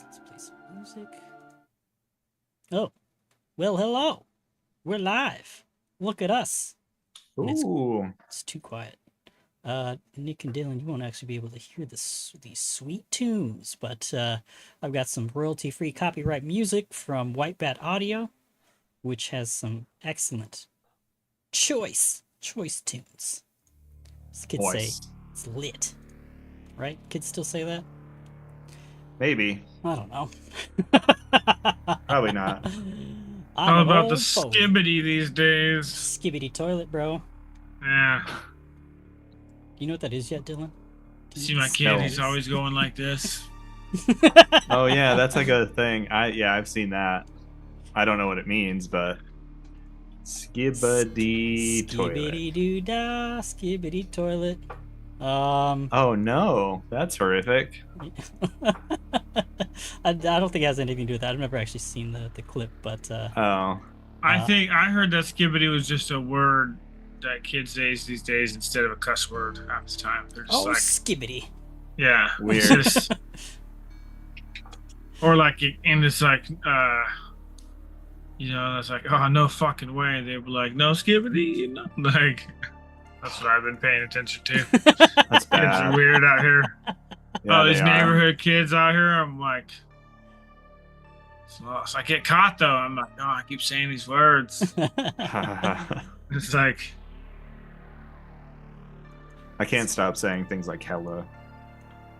Let's play some music. Oh, well, hello. We're live. Look at us. And Ooh. it's too quiet. Nick and Dylan, you won't actually be able to hear these sweet tunes, but I've got some royalty-free copyright music from White Bat Audio, which has some excellent choice tunes. As kids say, Voice. it's lit. Right? Kids still say that? Maybe. I don't know. Probably not. I'm All an about the old fool. skibbity these days. Skibbity toilet, bro. Yeah. You know what that is yet, Dylan? See my kid, Spells. he's always going like this. Oh yeah, that's like a thing. I've seen that. I don't know what it means, but skibbity toilet. Skibbity doo dah, skibbity toilet. Oh no, that's horrific. I don't think it has anything to do with that. I've never actually seen the clip, but Oh. I think I heard that skibbity was just a word that kids say these days instead of a cuss word half the time. They're just like, skibbity. yeah. Weird. It's just, or like, and it's like, it's like, oh, no fucking way. They were like, no skibbity, like, that's what I've been paying attention to. That's Kids bad. are weird out here. Yeah, These they are. neighborhood kids out here, I'm like, so I get caught though. I'm like, oh, I keep saying these words. It's like, I can't stop saying things like hello.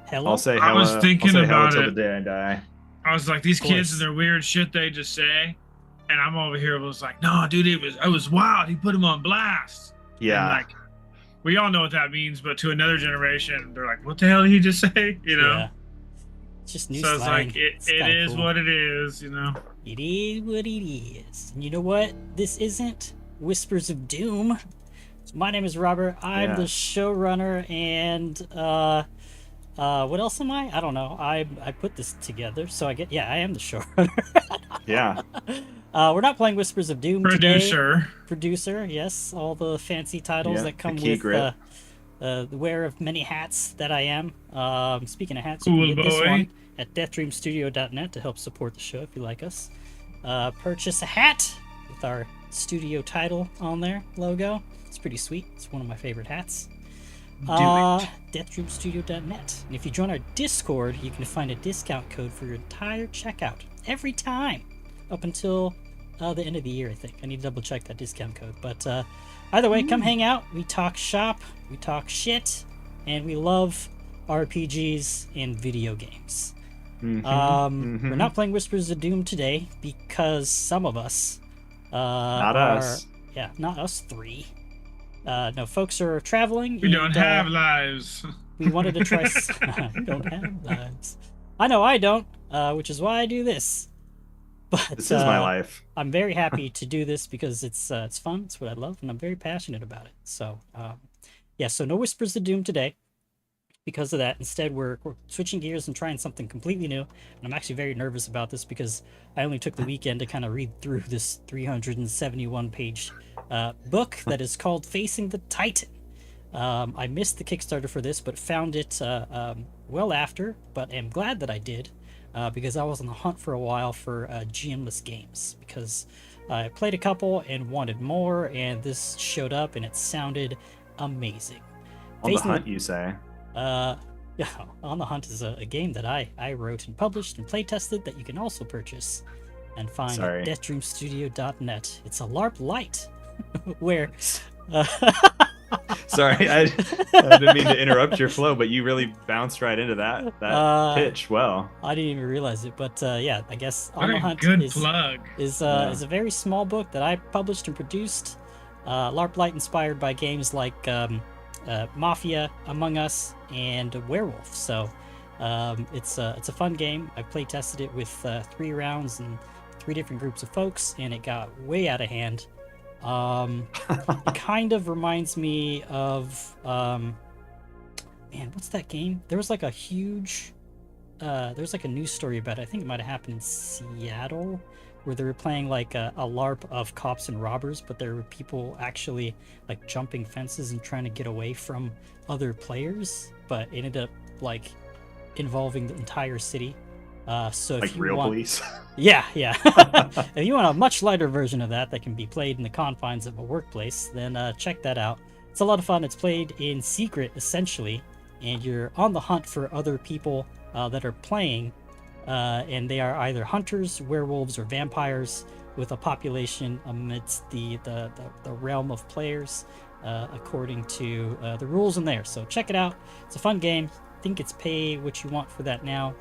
Hello? I'll say I hello. was thinking I'll say hello about till it. the day I die. I was like, these Of course. kids and their weird shit they just say, and I'm over here was like, no, dude, it was wild. He put him on blast. Yeah. And like, we all know what that means, but to another generation, they're like, what the hell did he just say? You know. Yeah. It's just new So it's slang. like It's it kinda is cool. what it is, you know. It is what it is. And you know what? This isn't Whispers of Doom. My name is Robert. I'm Yeah. the showrunner, and what else am I? I don't know. I put this together, so I I am the showrunner. Yeah. We're not playing Whispers of Doom today. Producer. Yes, all the fancy titles Yeah, that come the key with grip. the wear of many hats that I am. Speaking of hats, you Cool can get this boy. one at deathdreamstudio.net to help support the show if you like us. Purchase a hat with our studio title on there, logo. It's pretty sweet. It's one of my favorite hats. Do it. deathdreamstudio.net. And if you join our Discord, you can find a discount code for your entire checkout every time up until the end of the year, I think. I need to double check that discount code. But either way, come hang out. We talk shop, we talk shit, and we love RPGs and video games. Mhm. We're not playing Whispers of Doom today because some of us Not are, us. Yeah, not us three. No, folks are traveling. We don't and, have lives. we wanted to try. We don't have lives. I know I don't, which is why I do this. But This is my life. I'm very happy to do this because it's fun. It's what I love, and I'm very passionate about it. So, yeah. So no Whispers of Doom today. Because of that, instead we're switching gears and trying something completely new. And I'm actually very nervous about this because I only took the weekend to kind of read through this 371-page book that is called Facing the Titan. I missed the Kickstarter for this, but found it well after, but am glad that I did because I was on the hunt for a while for GMless games because I played a couple and wanted more, and this showed up and it sounded amazing. On the Facing hunt, you say? Yeah, On the Hunt is a game that I wrote and published and play tested that you can also purchase and find Sorry. at deathdreamstudio.net. It's a LARP light where Sorry, I didn't mean to interrupt your flow, but you really bounced right into that pitch. Well, I didn't even realize it, but yeah, I guess What On the a Hunt good is plug. Yeah. is a very small book that I published and produced. LARP light inspired by games like Mafia, Among Us, and Werewolf. So it's a fun game. I play tested it with 3 rounds and 3 different groups of folks, and it got way out of hand. It kind of reminds me of man, what's that game? There was like a huge there's like a news story about it. I think it might have happened in Seattle, where they were playing like a LARP of cops and robbers, but there were people actually like jumping fences and trying to get away from other players, but it ended up like involving the entire city. So if Like you real want, police. yeah, yeah. If you want a much lighter version of that can be played in the confines of a workplace, then check that out. It's a lot of fun. It's played in secret, essentially, and you're on the hunt for other people that are playing, and they are either hunters, werewolves, or vampires, with a population amidst the realm of players, according to the rules in there. So check it out. It's a fun game. I think it's pay what you want for that now.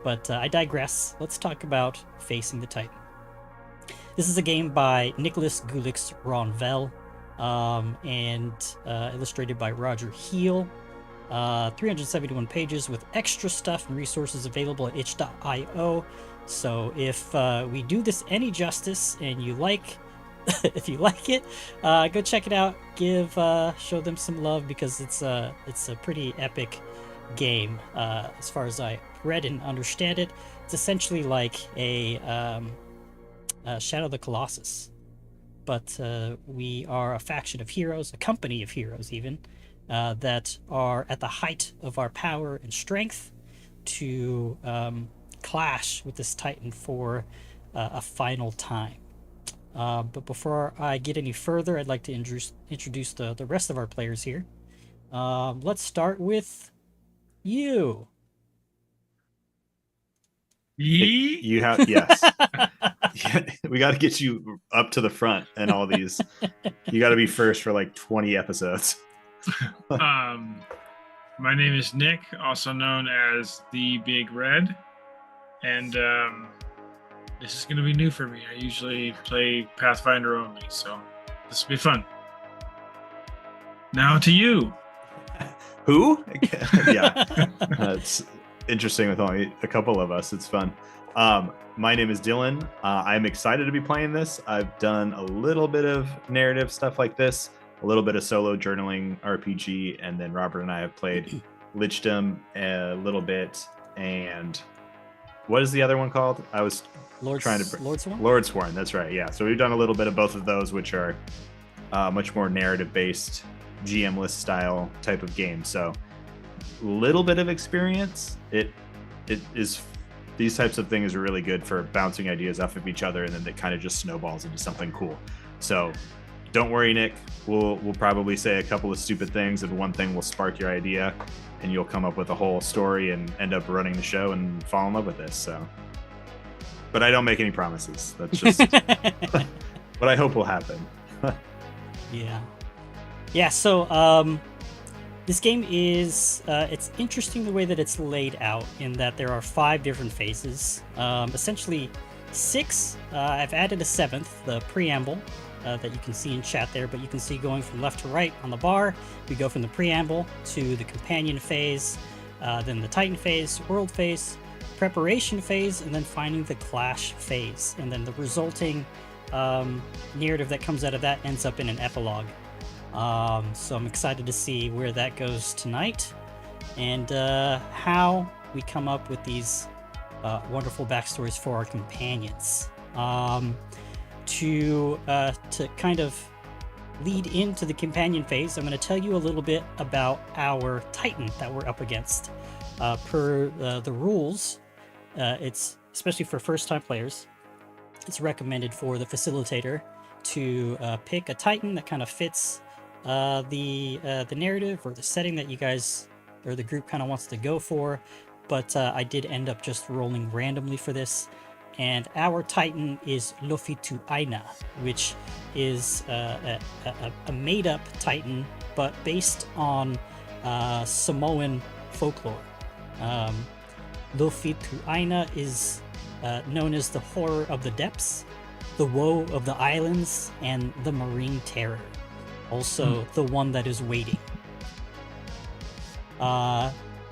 But I digress. Let's talk about Facing the Titan. This is a game by Nicholas Gulix Ronvel, and illustrated by Roger Heel. 371 pages with extra stuff and resources available at itch.io. So if we do this any justice and you like, if you like it, go check it out. Show them some love, because it's a pretty epic game. As far as I read and understand it, it's essentially like a Shadow of the Colossus, but we are a faction of heroes, a company of heroes even, that are at the height of our power and strength to clash with this Titan for a final time. But before I get any further, I'd like to introduce the rest of our players here. Let's start with you. Yee? You have, yes. Yeah, we got to get you up to the front and all these. You got to be first for like 20 episodes. My name is Nick, also known as the Big Red, and this is going to be new for me. I usually play Pathfinder only, so this will be fun. Now to you. Who? Yeah, it's interesting with only a couple of us. It's fun. My name is Dylan. I'm excited to be playing this. I've done a little bit of narrative stuff like this, a little bit of solo journaling RPG, and then Robert and I have played Lichdom a little bit. And what is the other one called? I was trying to Lordsworn? Lordsworn, that's right. Yeah, so we've done a little bit of both of those, which are much more narrative based, GMless style type of game. So little bit of experience. It is, these types of things are really good for bouncing ideas off of each other, and then it kind of just snowballs into something cool. So don't worry, Nick. We'll probably say a couple of stupid things, and one thing will spark your idea, and you'll come up with a whole story and end up running the show and fall in love with this. So, but I don't make any promises. That's just what I hope will happen. Yeah. So this game is it's interesting the way that it's laid out, in that there are 5 different phases, essentially 6. I've added a 7th, the preamble, that you can see in chat there, but you can see going from left to right on the bar. We go from the preamble to the companion phase, then the Titan phase, world phase, preparation phase, and then finding the clash phase. And then the resulting narrative that comes out of that ends up in an epilogue. So I'm excited to see where that goes tonight, and how we come up with these wonderful backstories for our companions. To kind of lead into the companion phase, I'm going to tell you a little bit about our Titan that we're up against. Per the rules, it's, especially for first-time players, it's recommended for the facilitator to pick a Titan that kind of fits the narrative or the setting that you guys or the group kind of wants to go for. But I did end up just rolling randomly for this, and our Titan is Lofitu Aina, which is a made-up Titan, but based on Samoan folklore. Lofitu Aina is known as the horror of the depths, the woe of the islands, and the marine terror. Also, the one that is waiting.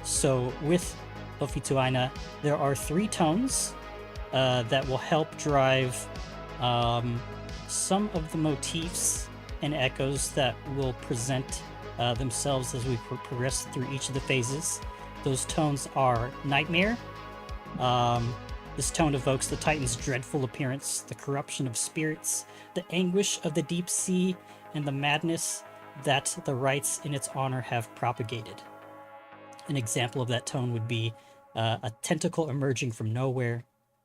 So with Lofitu Aina, there are 3 tones that will help drive some of the motifs and echoes that will present themselves as we progress through each of the phases. Those tones are Nightmare. This tone evokes the Titan's dreadful appearance, the corruption of spirits, the anguish of the deep sea, and the madness that the rites in its honor have propagated. An example of that tone would be a tentacle emerging from nowhere,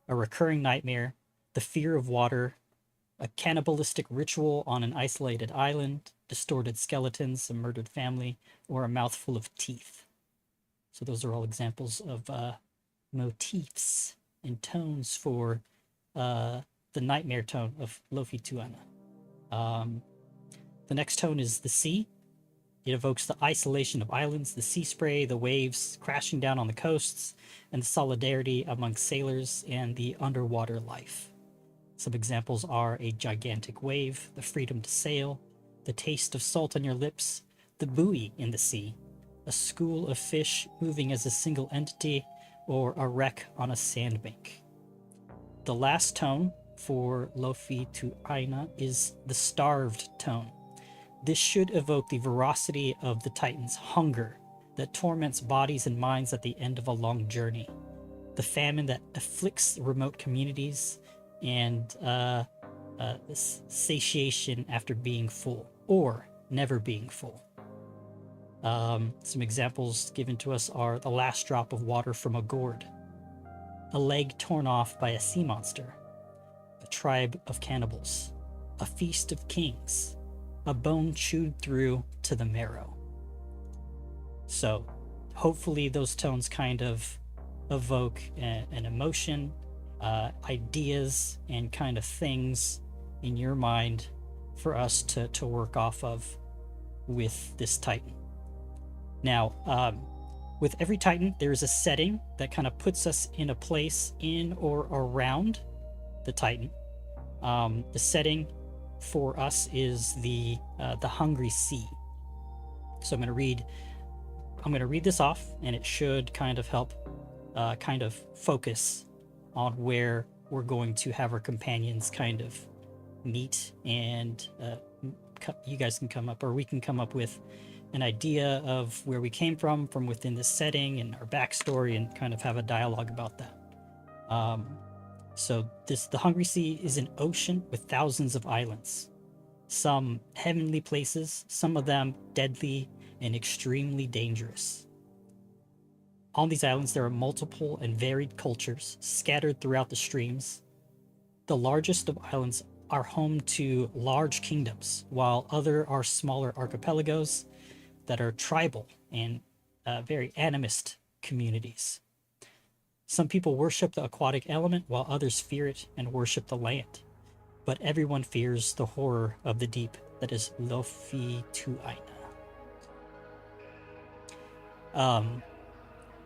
a recurring nightmare, the fear of water, a cannibalistic ritual on an isolated island, distorted skeletons, a murdered family, or a mouthful of teeth. So those are all examples of motifs and tones for the nightmare tone of Lofi Tuana. The next tone is the sea. It evokes the isolation of islands, the sea spray, the waves crashing down on the coasts, and the solidarity among sailors and the underwater life. Some examples are a gigantic wave, the freedom to sail, the taste of salt on your lips, the buoy in the sea, a school of fish moving as a single entity, or a wreck on a sandbank. The last tone for Lofi to Aina is the starved tone. This should evoke the ferocity of the Titan's hunger that torments bodies and minds at the end of a long journey, the famine that afflicts remote communities, and this satiation after being full or never being full. Some examples given to us are the last drop of water from a gourd, a leg torn off by a sea monster, a tribe of cannibals, a feast of kings, a bone chewed through to the marrow. So hopefully those tones kind of evoke an emotion, ideas, and kind of things in your mind for us to work off of with this Titan. Now, with every Titan, there is a setting that kind of puts us in a place in or around the Titan. The setting for us is the Hungry Sea. So I'm going to read this off, and it should kind of help kind of focus on where we're going to have our companions kind of meet, and you guys can come up, or we can come up with an idea of where we came from within this setting and our backstory, and kind of have a dialogue about that. So the Hungry Sea is an ocean with thousands of islands, some heavenly places, some of them deadly and extremely dangerous. On these islands, there are multiple and varied cultures scattered throughout the streams. The largest of islands are home to large kingdoms, while other are smaller archipelagos that are tribal and very animist communities. Some people worship the aquatic element, while others fear it and worship the land. But everyone fears the horror of the deep that is Lofi Tuaina.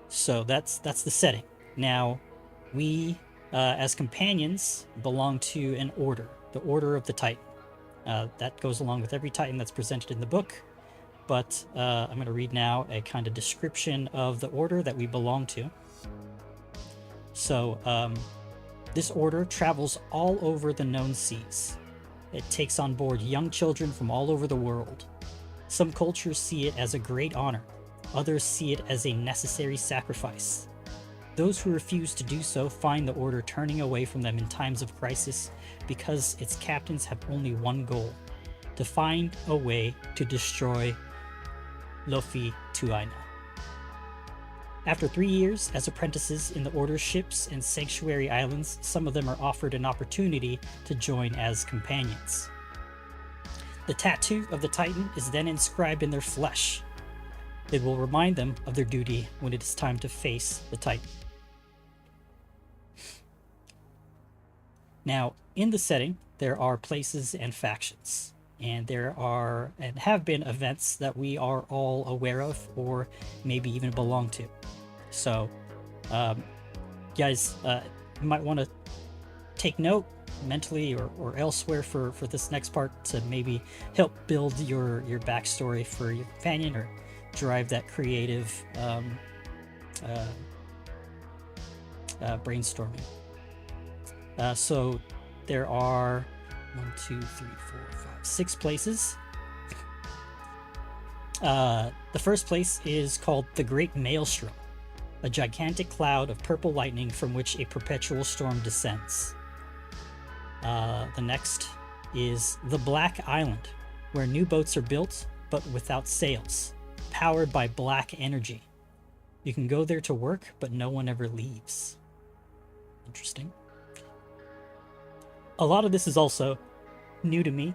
So that's the setting. Now, we as companions belong to an order, the Order of the Titan. That goes along with every Titan that's presented in the book. But I'm going to read now a kind of description of the order that we belong to. So, this order travels all over the known seas. It takes on board young children from all over the world. Some cultures see it as a great honor. Others see it as a necessary sacrifice. Those who refuse to do so find the order turning away from them in times of crisis because its captains have only one goal: to find a way to destroy Lofi Tuaina. After 3 years as apprentices in the Order's ships and sanctuary islands, some of them are offered an opportunity to join as companions. The tattoo of the Titan is then inscribed in their flesh. It will remind them of their duty when it is time to face the Titan. Now, in the setting, there are places and factions, and there are and have been events that we are all aware of, or maybe even belong to. So, guys, you might want to take note mentally or elsewhere for this next part to maybe help build your backstory for your companion, or drive that creative brainstorming. So there are 6 places. The first place is called the Great Maelstrom, a gigantic cloud of purple lightning from which a perpetual storm descends. The next is the Black Island, where new boats are built, but without sails, powered by black energy. You can go there to work, but no one ever leaves. Interesting. A lot of this is also new to me,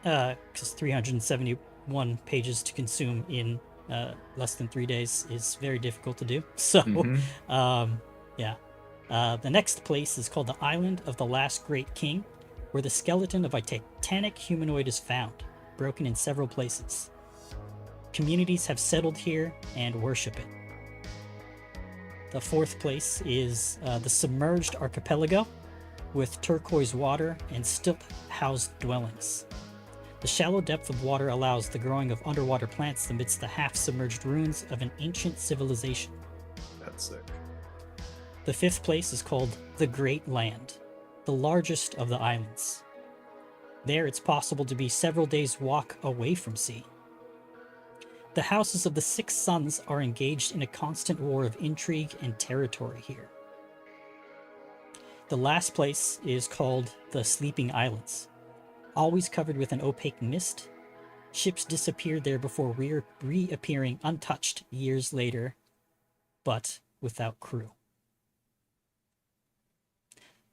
because 371 pages to consume in less than 3 days is very difficult to do. So, yeah. The next place is called the Island of the Last Great King, where the skeleton of a titanic humanoid is found, broken in several places. Communities have settled here and worship it. The fourth place is the Submerged Archipelago, with turquoise water and stilt-housed dwellings. The shallow depth of water allows the growing of underwater plants amidst the half-submerged ruins of an ancient civilization. That's sick. The fifth place is called the Great Land, the largest of the islands. There it's possible to be several days' walk away from sea. The houses of the Six Sons are engaged in a constant war of intrigue and territory here. The last place is called the Sleeping Islands. Always covered with an opaque mist, ships disappeared there before reappearing untouched years later, but without crew.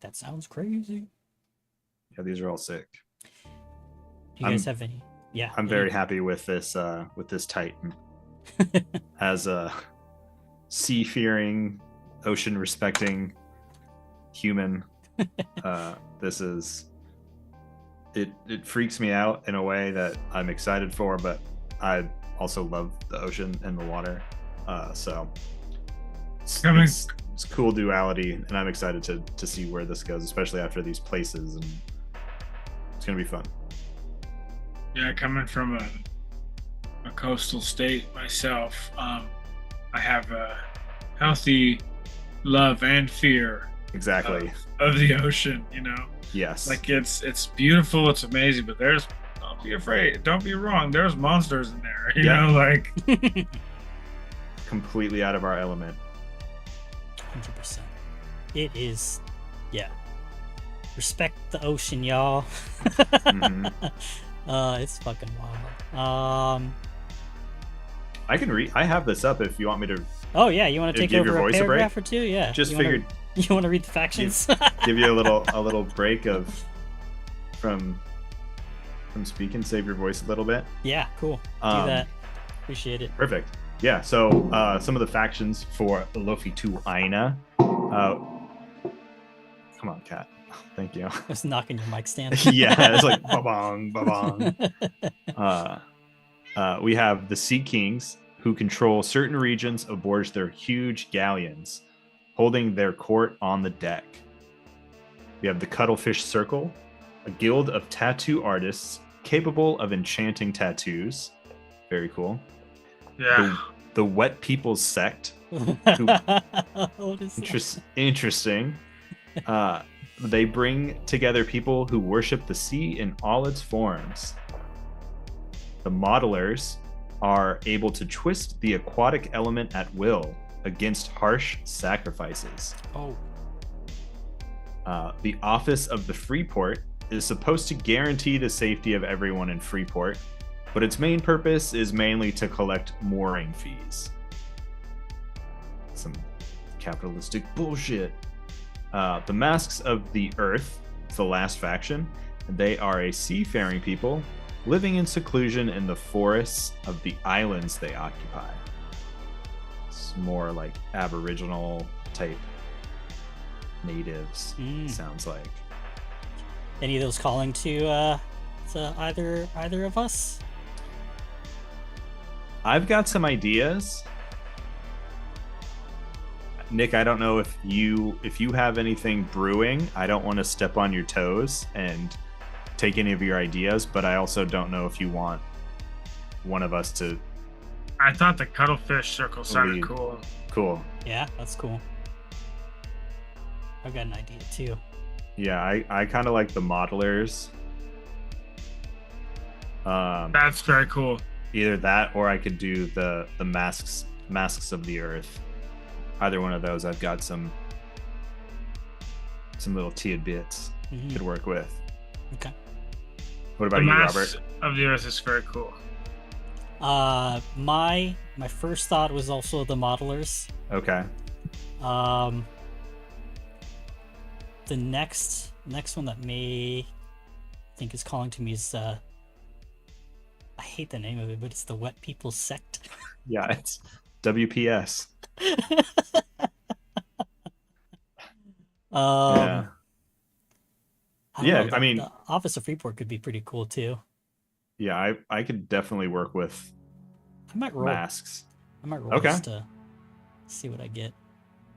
That sounds crazy. Yeah, these are all sick. Do you guys have any? Yeah. I'm very happy with this Titan. As a sea-fearing, ocean-respecting human, this is it freaks me out in a way that I'm excited for, but I also love the ocean and the water. So it's cool duality, and I'm excited to see where this goes, especially after these places, and it's gonna be fun. Yeah, coming from a coastal state myself, I have a healthy love and fear Exactly. of the ocean, you know? Yes. Like it's beautiful, it's amazing, but don't be afraid, don't be wrong, there's monsters in there, you know, like completely out of our element. 100%. It is, yeah. Respect the ocean, y'all. Mm-hmm. It's fucking wild. I can read. I have this up if you want me to. Oh yeah, you want to take give over your a voice a break? paragraph or two? Yeah. Just You figured. You want to read the factions? Give you a little break from speaking. Save your voice a little bit. Yeah, cool. Do that. Appreciate it. Perfect. Yeah. So some of the factions for Lofi 2 Aina. Come on, cat. Thank you. I was knocking your mic stand. Yeah, it's like ba-bong, ba-bong. We have the Sea Kings, who control certain regions aboard their huge galleons, holding their court on the deck. We have the Cuttlefish Circle, a guild of tattoo artists capable of enchanting tattoos. Very cool. Yeah. The Wet People's Sect. What is that? Interesting. They bring together people who worship the sea in all its forms. The Modelers are able to twist the aquatic element at will against harsh sacrifices. Oh. The Office of the Freeport is supposed to guarantee the safety of everyone in Freeport, but its main purpose is mainly to collect mooring fees. Some capitalistic bullshit. The Masks of the Earth is the last faction, and they are a seafaring people living in seclusion in the forests of the islands they occupy. It's more like Aboriginal type natives, sounds like. Any of those calling to either of us? I've got some ideas. Nick, I don't know if you have anything brewing. I don't want to step on your toes and take any of your ideas, but I also don't know if you want one of us to. I thought the Cuttlefish Circle sounded cool. Cool. Yeah, that's cool. I've got an idea too. Yeah, I kind of like the Modelers. That's very cool. Either that, or I could do the masks of the Earth. Either one of those, I've got some little tidbits could work with. Okay. What about you, Robert? Of the Earth is very cool. My My first thought was also the modelers. Okay. Um, the next one that may think is calling to me is I hate the name of it, but it's the Wet People Sect. Yeah, it's WPS. Yeah. I don't Yeah, know, I mean, the Office of Freeport could be pretty cool too. yeah, I could definitely work with I might roll. masks. I might roll Okay. just to see what I get.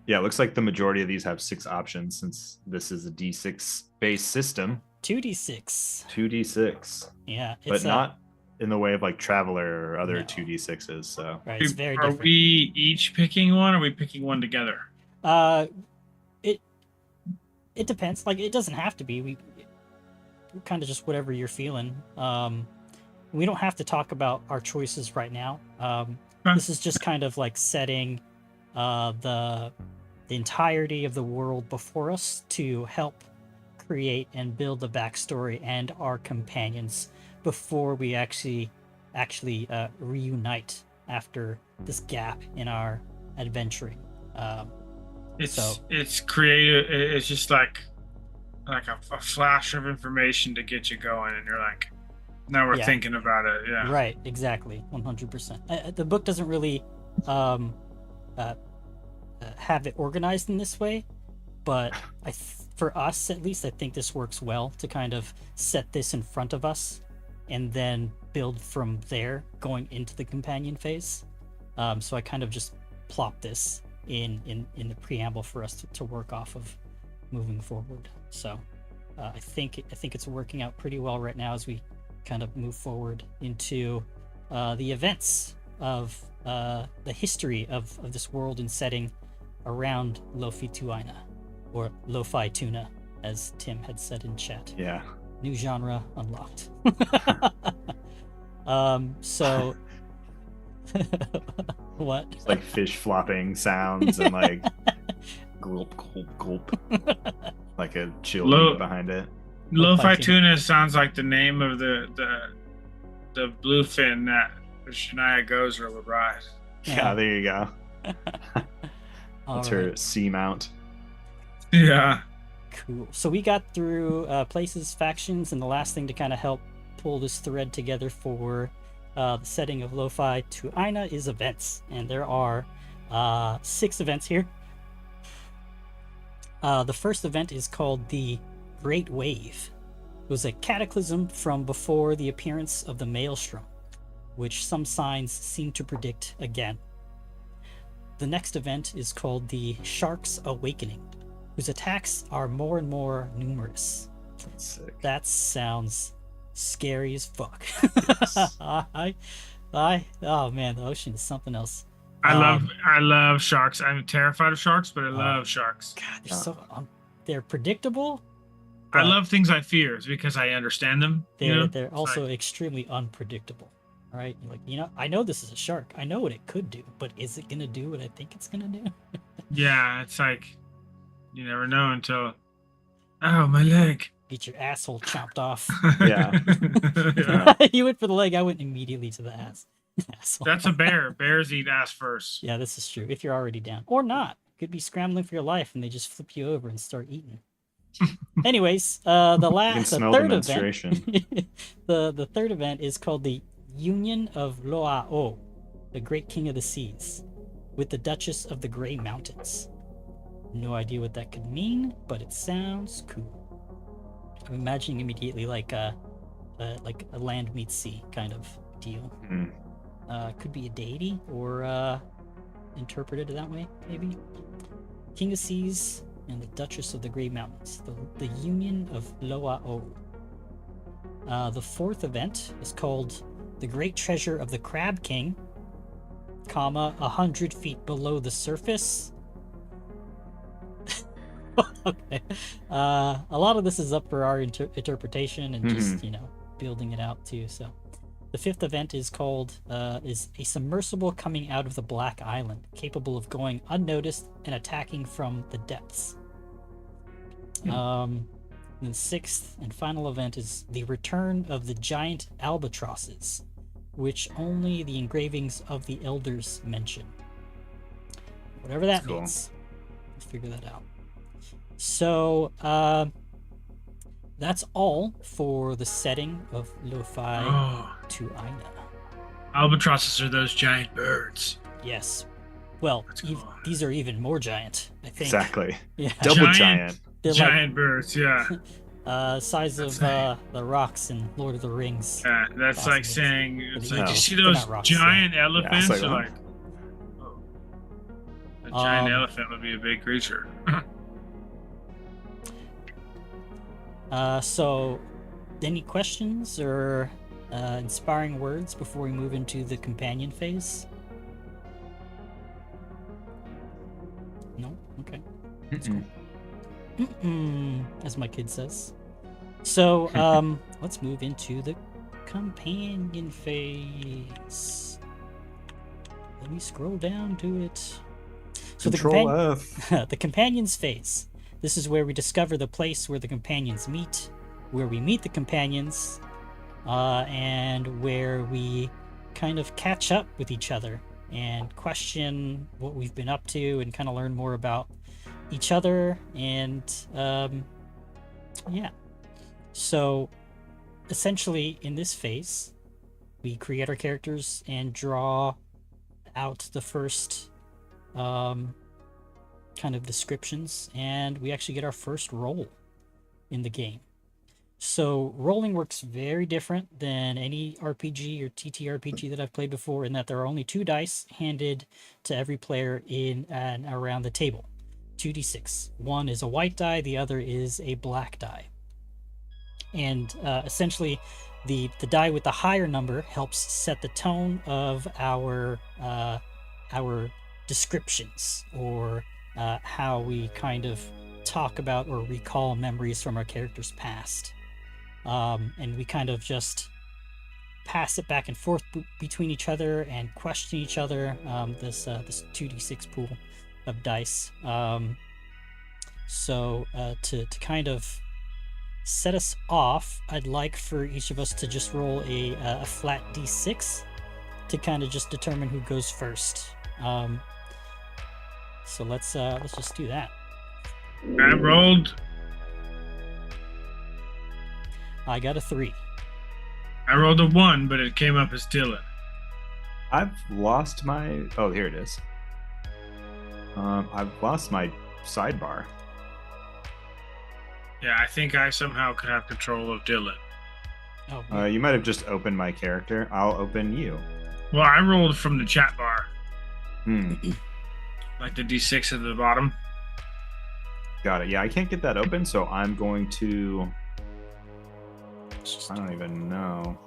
Yeah, it looks like the majority of these have 6 options since this is a D6 based system. 2d6. 2d6. Yeah, But it's not in the way of like Traveler or other No. 2d6s. So right. It's very Are different. we each picking one, or are we picking one together? It depends. Like, it doesn't have to be. We kind of just whatever you're feeling. We don't have to talk about our choices right now. This is just kind of like setting the entirety of the world before us to help create and build the backstory and our companions before we actually reunite after this gap in our adventuring. It's creative. It's just like a flash of information to get you going, and you're like, now we're Yeah. thinking about it. Yeah. Right, exactly, 100%. The book doesn't really have it organized in this way, but for us at least, I think this works well to kind of set this in front of us and then build from there going into the companion phase. So I kind of just plop this in the preamble for us to work off of moving forward. So I think it's working out pretty well right now as we kind of move forward into the events of the history of this world and setting around Lo-Fi Tuina, or Lo-Fi Tuna, as Tim had said in chat. yeah. New genre unlocked. So what? It's like fish flopping sounds and like gulp, gulp, gulp. Like a chill beat behind it. Lo-Fi Tuna sounds like the name of the bluefin that Shania Gozer would ride. Yeah, there you go. That's her right. sea mount. Yeah. Cool. So we got through places, factions, and the last thing to kind of help pull this thread together for the setting of Lo-Fi Tuina is events. And there are 6 events here. The first event is called the Great Wave. It was a cataclysm from before the appearance of the Maelstrom, which some signs seem to predict again. The next event is called the Shark's Awakening, whose attacks are more and more numerous. That's sick. That sounds scary as fuck. Yes. Oh man, the ocean is something else. I love sharks. I'm terrified of sharks, but I love sharks. God, they're predictable. I love things I fear because I understand them. They're also extremely unpredictable. All right, like, I know this is a shark. I know what it could do, but is it gonna do what I think it's gonna do? Yeah, it's like you never know until. Oh, my leg! Get your asshole chopped off. Yeah. Yeah. You went for the leg. I went immediately to the ass. Asshole. That's a bear. Bears eat ass first. Yeah, this is true. If you're already down, or not, could be scrambling for your life, and they just flip you over and start eating. Anyways, the third event, the third event is called the Union of Loa'o, the Great King of the Seas, with the Duchess of the Grey Mountains. No idea what that could mean, but it sounds cool. I'm imagining immediately like a land meets sea kind of deal. Mm. Could be a deity or interpreted that way, maybe. King of Seas and the Duchess of the Grey Mountains, the Union of Loa'o. The fourth event is called the Great Treasure of the Crab King, 100 feet below the surface. Okay. A lot of this is up for our interpretation and just, building it out too. So the fifth event is called is a submersible coming out of the Black Island, capable of going unnoticed and attacking from the depths. The sixth and final event is the return of the giant albatrosses, which only the engravings of the elders mention. Whatever that That's cool. means. We'll figure that out. So, that's all for the setting of Lo-Fi Oh, to Aina. albatrosses are those giant birds. Yes. Well, Let's go. these are even more giant, I think. Exactly. Yeah. Double giant. They're Giant birds, yeah. size That's of the rocks in Lord of the Rings. Yeah, that's like Possibly. saying, it's the like, you eagles. see They're those not rocks, giant Yeah, elephants? it's You're like, like, oh, a giant Um, elephant would be a big creature. So, any questions or inspiring words before we move into the companion phase? No? Okay. Mm-mm. As my kid says. So, let's move into the companion phase. Let me scroll down to it. So Control the the companions phase. This is where we discover the place where the companions meet, where we meet the companions, and where we kind of catch up with each other and question what we've been up to and kind of learn more about each other. And yeah. So essentially, in this phase, we create our characters and draw out the first kind of descriptions, and we actually get our first roll in the game. So rolling works very different than any RPG or TTRPG that I've played before, in that there are only 2 dice handed to every player in and around the table. 2d6. One is a white die, the other is a black die. And essentially, the die with the higher number helps set the tone of our descriptions, or how we kind of talk about or recall memories from our character's past. And we kind of just pass it back and forth between each other and question each other. This 2d6 pool of dice. So to kind of set us off, I'd like for each of us to just roll a flat d6 to kind of just determine who goes first. So let's just do that. I rolled. I got a 3. I rolled a 1, but it came up as Dylan. I've lost my. Oh, here it is. I've lost my sidebar. Yeah, I think I somehow could have control of Dylan. Oh, You might have just opened my character. I'll open you. Well, I rolled from the chat bar, Hmm. like the D6 at the bottom. Got it. Yeah, I can't get that open, so I'm going to. I don't even know.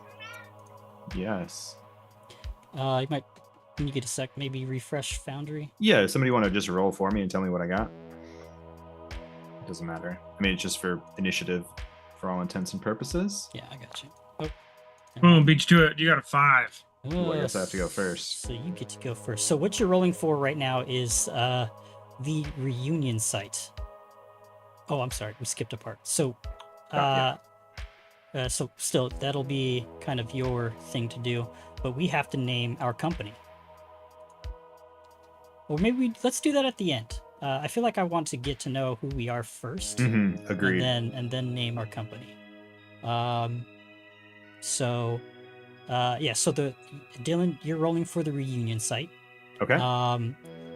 Yes. you might, when you get a sec, maybe refresh Foundry. Yeah, somebody want to just roll for me and tell me what I got? It doesn't matter. I mean, it's just for initiative for all intents and purposes. Yeah, I got you. Oh. Boom, beat you to it. You got a 5. Ooh, I guess I have to go first. So you get to go first. So what you're rolling for right now is the reunion site. Oh, I'm sorry, we skipped a part. So, so still, that'll be kind of your thing to do, but we have to name our company. Or maybe let's do that at the end. I feel like I want to get to know who we are first, Mm-hmm. Agreed. and then name our company. So Dylan, you're rolling for the reunion site. Okay.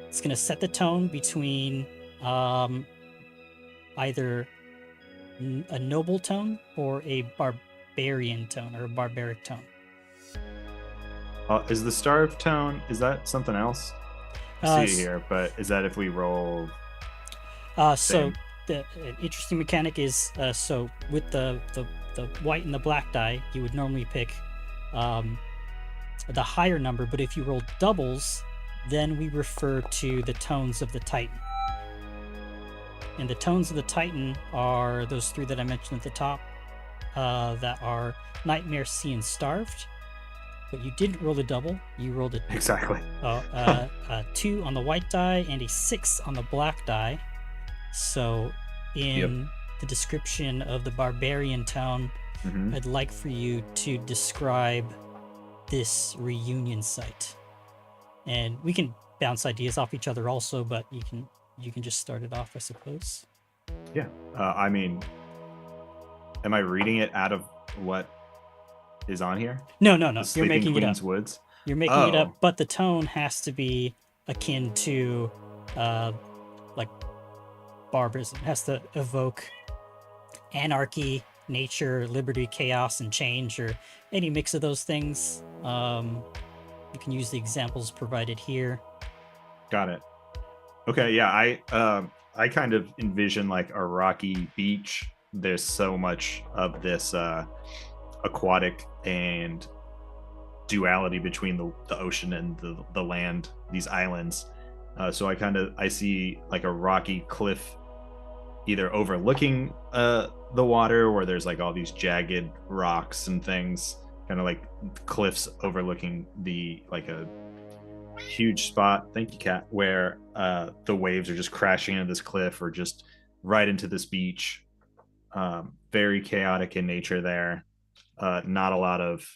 It's gonna set the tone between either a noble tone or a barbarian tone, or a barbaric tone. Is the starved tone? Is that something else? I see s- it here, but is that if we roll? So Same. the interesting mechanic is so with the white and the black die, you would normally pick the higher number, but if you roll doubles, then we refer to the tones of the Titan. And the tones of the Titan are those 3 that I mentioned at the top, that are Nightmare, Sea, and Starved. But you didn't roll a double. You rolled a Exactly. 2 on the white die and a 6 on the black die. So in the description of the barbarian tone, Mm-hmm. I'd like for you to describe this reunion site. And we can bounce ideas off each other also, but you can just start it off, I suppose. Yeah. I mean, am I reading it out of what is on here? No. The You're Sleeping making it Queen's up. Woods. You're making it Oh. up, but the tone has to be akin to like barbarism. It has to evoke anarchy, nature, liberty, chaos, and change, or any mix of those things. You can use the examples provided here. Got it. Okay, yeah, I kind of envision like a rocky beach. There's so much of this aquatic and duality between the ocean and the land, these islands. So I see like a rocky cliff either overlooking the water, where there's like all these jagged rocks and things, kind of like cliffs overlooking the like a huge spot. Thank you, Kat. Where the waves are just crashing into this cliff or just right into this beach. Very chaotic in nature there. Not a lot of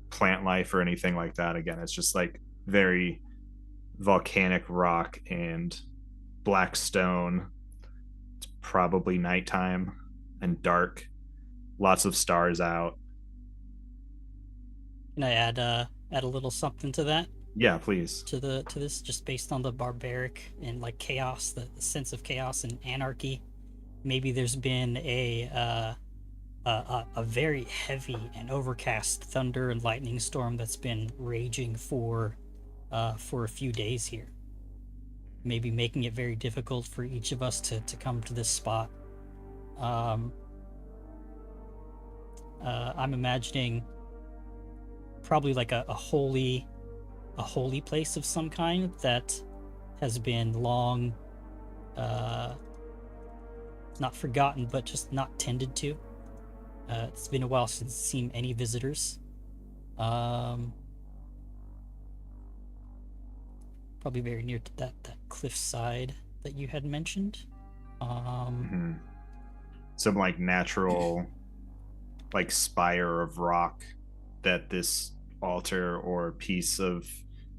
plant life or anything like that. Again, it's just like very volcanic rock and black stone. It's probably nighttime and dark. Lots of stars out. Can I add a little something to that? Yeah, please. To this, just based on the barbaric and like chaos, the sense of chaos and anarchy. Maybe there's been a very heavy and overcast thunder and lightning storm that's been raging for a few days here. Maybe making it very difficult for each of us to come to this spot. I'm imagining probably like a holy place of some kind that has been long not forgotten, but just not tended to. It's been a while since seen any visitors. Probably very near to that cliff side that you had mentioned. Some like natural like spire of rock that this altar or piece of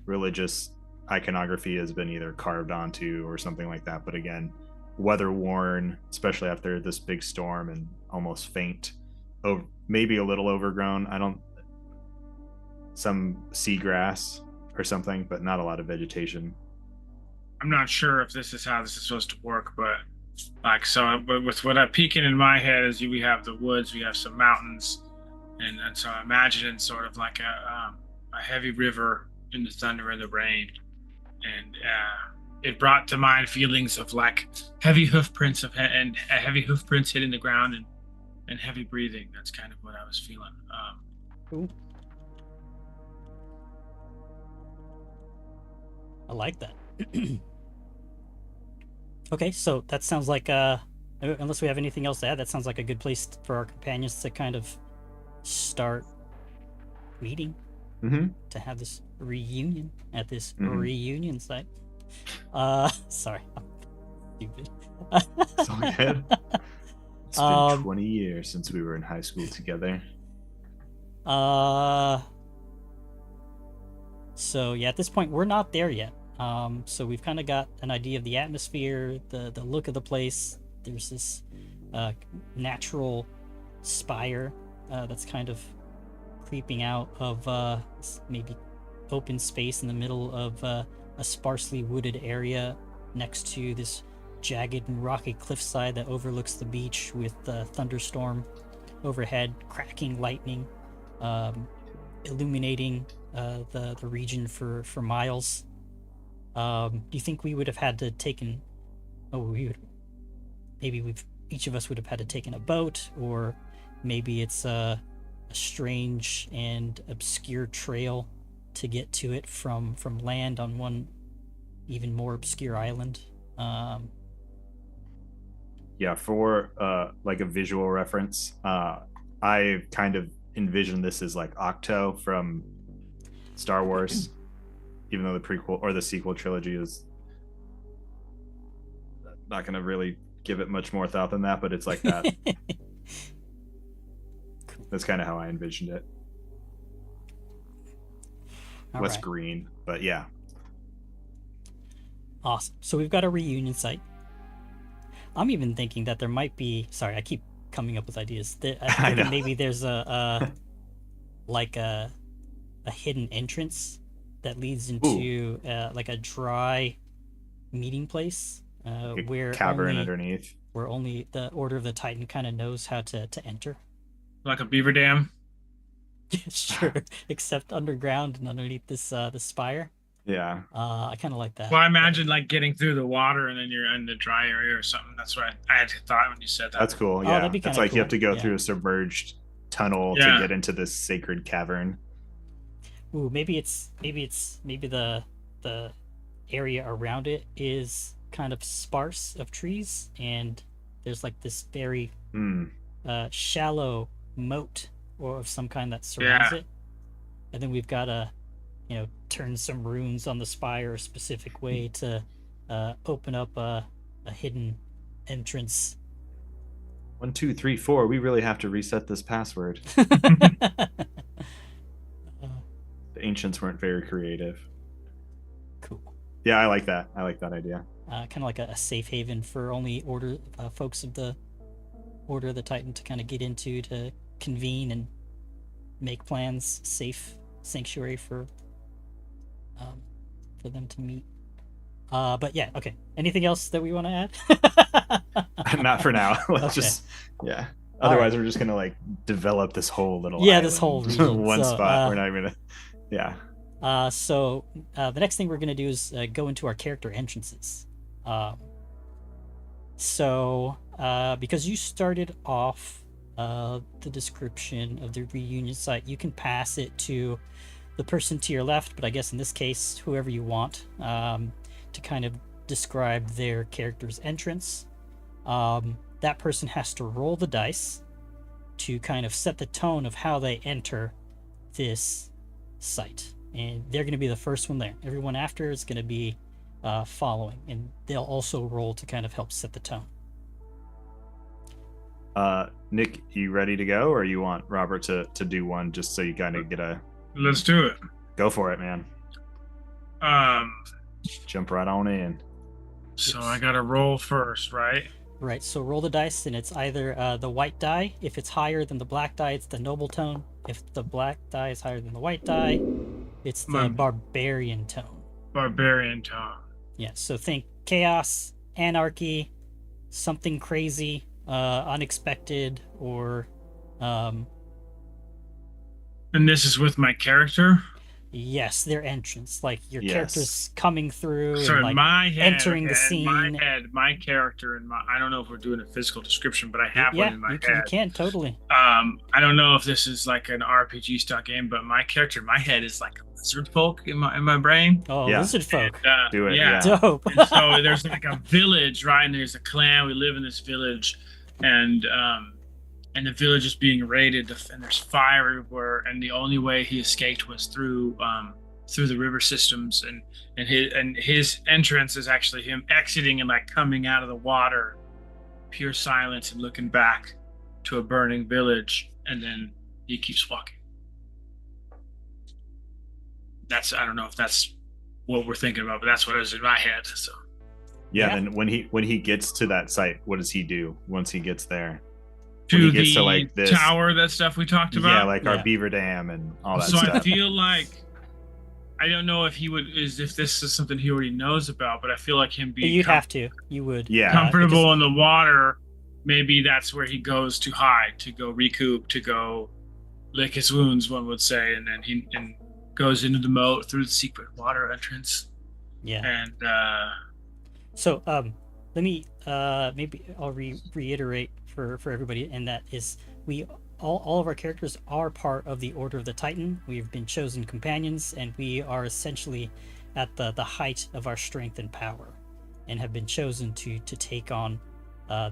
religious iconography has been either carved onto or something like that. But again, weather worn, especially after this big storm, and almost faint. Oh, maybe a little overgrown. Some seagrass or something, but not a lot of vegetation. I'm not sure if this is how this is supposed to work, but like so. But with what I'm peeking in my head is we have the woods, we have some mountains, and so I'm imagining sort of like a heavy river in the thunder and the rain, and it brought to mind feelings of like heavy hoof prints and heavy hoof prints hitting the ground and heavy breathing. That's kind of what I was feeling. Cool. I like that. Okay, so that sounds like unless we have anything else to add, that sounds like a good place for our companions to kind of start meeting. To have this reunion at this reunion site. Sorry, I'm stupid. It's all good. It's been 20 years since we were in high school together. So yeah, at this point we're not there yet. So we've kind of got an idea of the atmosphere, the look of the place. There's this natural spire that's kind of creeping out of maybe open space in the middle of a sparsely wooded area next to this jagged and rocky cliffside that overlooks the beach, with thunderstorm overhead, cracking lightning illuminating the region for miles. Do you think we would have had to taken? Each of us would have had to taken a boat, or maybe it's a strange and obscure trail to get to it from land on one even more obscure island. Yeah, for like a visual reference, I kind of envision this as like Octo from Star Wars, even though the prequel or the sequel trilogy is not going to really give it much more thought than that, but it's like that. That's kind of how I envisioned it. All Less right. green, but yeah. Awesome. So we've got a reunion site. I'm even thinking that there might be. Sorry, I keep coming up with ideas. I'm I thinking know. maybe there's like a hidden entrance that leads into like a dry meeting place Like a where cavern underneath. only the Order of the Titan kind of knows how to enter. Like a beaver dam. Sure, except underground and underneath this spire. Yeah. I kind of like that. Well, I imagine like getting through the water and then you're in the dry area or something. That's what I had thought when you said that. That's cool. Oh, Yeah. that'd be That's kinda like you have cool. to go Yeah. through a submerged tunnel to Yeah. get into this sacred cavern. Ooh, maybe the area around it is kind of sparse of trees, and there's like this very Hmm. shallow moat or of some kind that surrounds Yeah. it, and then we've got to turn some runes on the spire a specific way to open up a hidden entrance. 1, 2, 3, 4. We really have to reset this password. The ancients weren't very creative. Cool. Yeah, I like that. I like that idea. Kind of like a safe haven for only order folks of the Order of the Titan to kind of get into, to convene and make plans. Safe sanctuary for them to meet. But yeah, okay. Anything else that we want to add? Not for now. Let's Okay. just, yeah. All Otherwise, right. we're just gonna like develop this whole little Yeah, island. this whole region. one So, spot. We're not even gonna. Yeah. So the next thing we're gonna do is go into our character entrances. Because you started off the description of the reunion site, you can pass it to the person to your left, but I guess in this case, whoever you want, to kind of describe their character's entrance. That person has to roll the dice to kind of set the tone of how they enter this site. And they're going to be the first one there. Everyone after is going to be following, and they'll also roll to kind of help set the tone. Nick, you ready to go, or you want Robert to do one just so you kind of get a Let's do it. go for it, man? Jump right on in. So I gotta roll first, right? Right, so roll the dice, and it's either the white die. If it's higher than the black die, it's the noble tone. If the black die is higher than the white die, it's the barbarian tone. Barbarian tone. Yeah, so think chaos, anarchy, something crazy, unexpected, or And this is with my character. yes, their entrance, like your Yes. character's coming through, Sorry, and like my head, entering the scene. In my head, my character, and I don't know if we're doing a physical description, but I have one in my you head. can totally. I don't know if this is like an RPG style game, but my character, my head is like a lizard folk in my brain. Oh, Yeah. lizard folk, Do it, Yeah. yeah. dope. And so there's like a village, right? And there's a clan. We live in this village, and the village is being raided, and there's fire everywhere. And the only way he escaped was through the river systems, and his entrance is actually him exiting and like coming out of the water, pure silence, and looking back to a burning village, and then he keeps walking. I don't know if that's what we're thinking about, but that's what was in my head. So Yeah. Yeah. Then when he gets to that site, what does he do once he gets there? to he the gets to, like, this- tower, that stuff we talked about. Yeah, like our Yeah. beaver dam and all that So stuff. I feel like I don't know if if this is something he already knows about, but I feel like him being You'd have to. You would. Yeah. comfortable in the water, maybe that's where he goes to hide, to go recoup, to go lick his wounds, one would say, and then he goes into the moat through the secret water entrance. Yeah. And So let me maybe I'll reiterate for everybody, and that is we all of our characters are part of the Order of the Titan. We've been chosen companions, and we are essentially at the height of our strength and power, and have been chosen to take on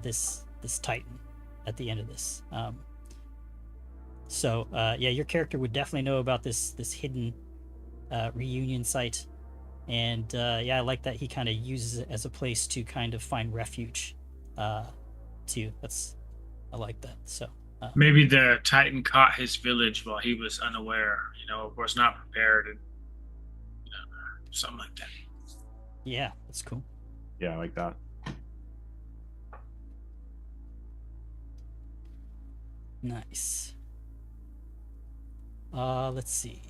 this Titan at the end of this. So yeah, your character would definitely know about this hidden reunion site, and yeah, I like that he kind of uses it as a place to kind of find refuge too. I like that. So Maybe the Titan caught his village while he was unaware, was not prepared, and something like that. Yeah, that's cool. Yeah, I like that. Nice. Let's see.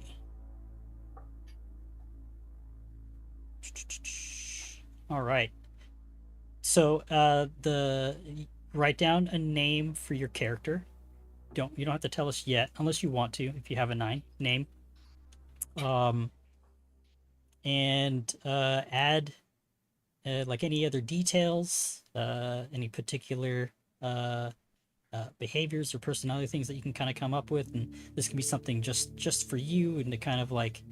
All right. So, write down a name for your character. You don't have to tell us yet, unless you want to. If you have a name, um, and add like any other details, any particular behaviors or personality things that you can kind of come up with, and this can be something just for you and to kind of like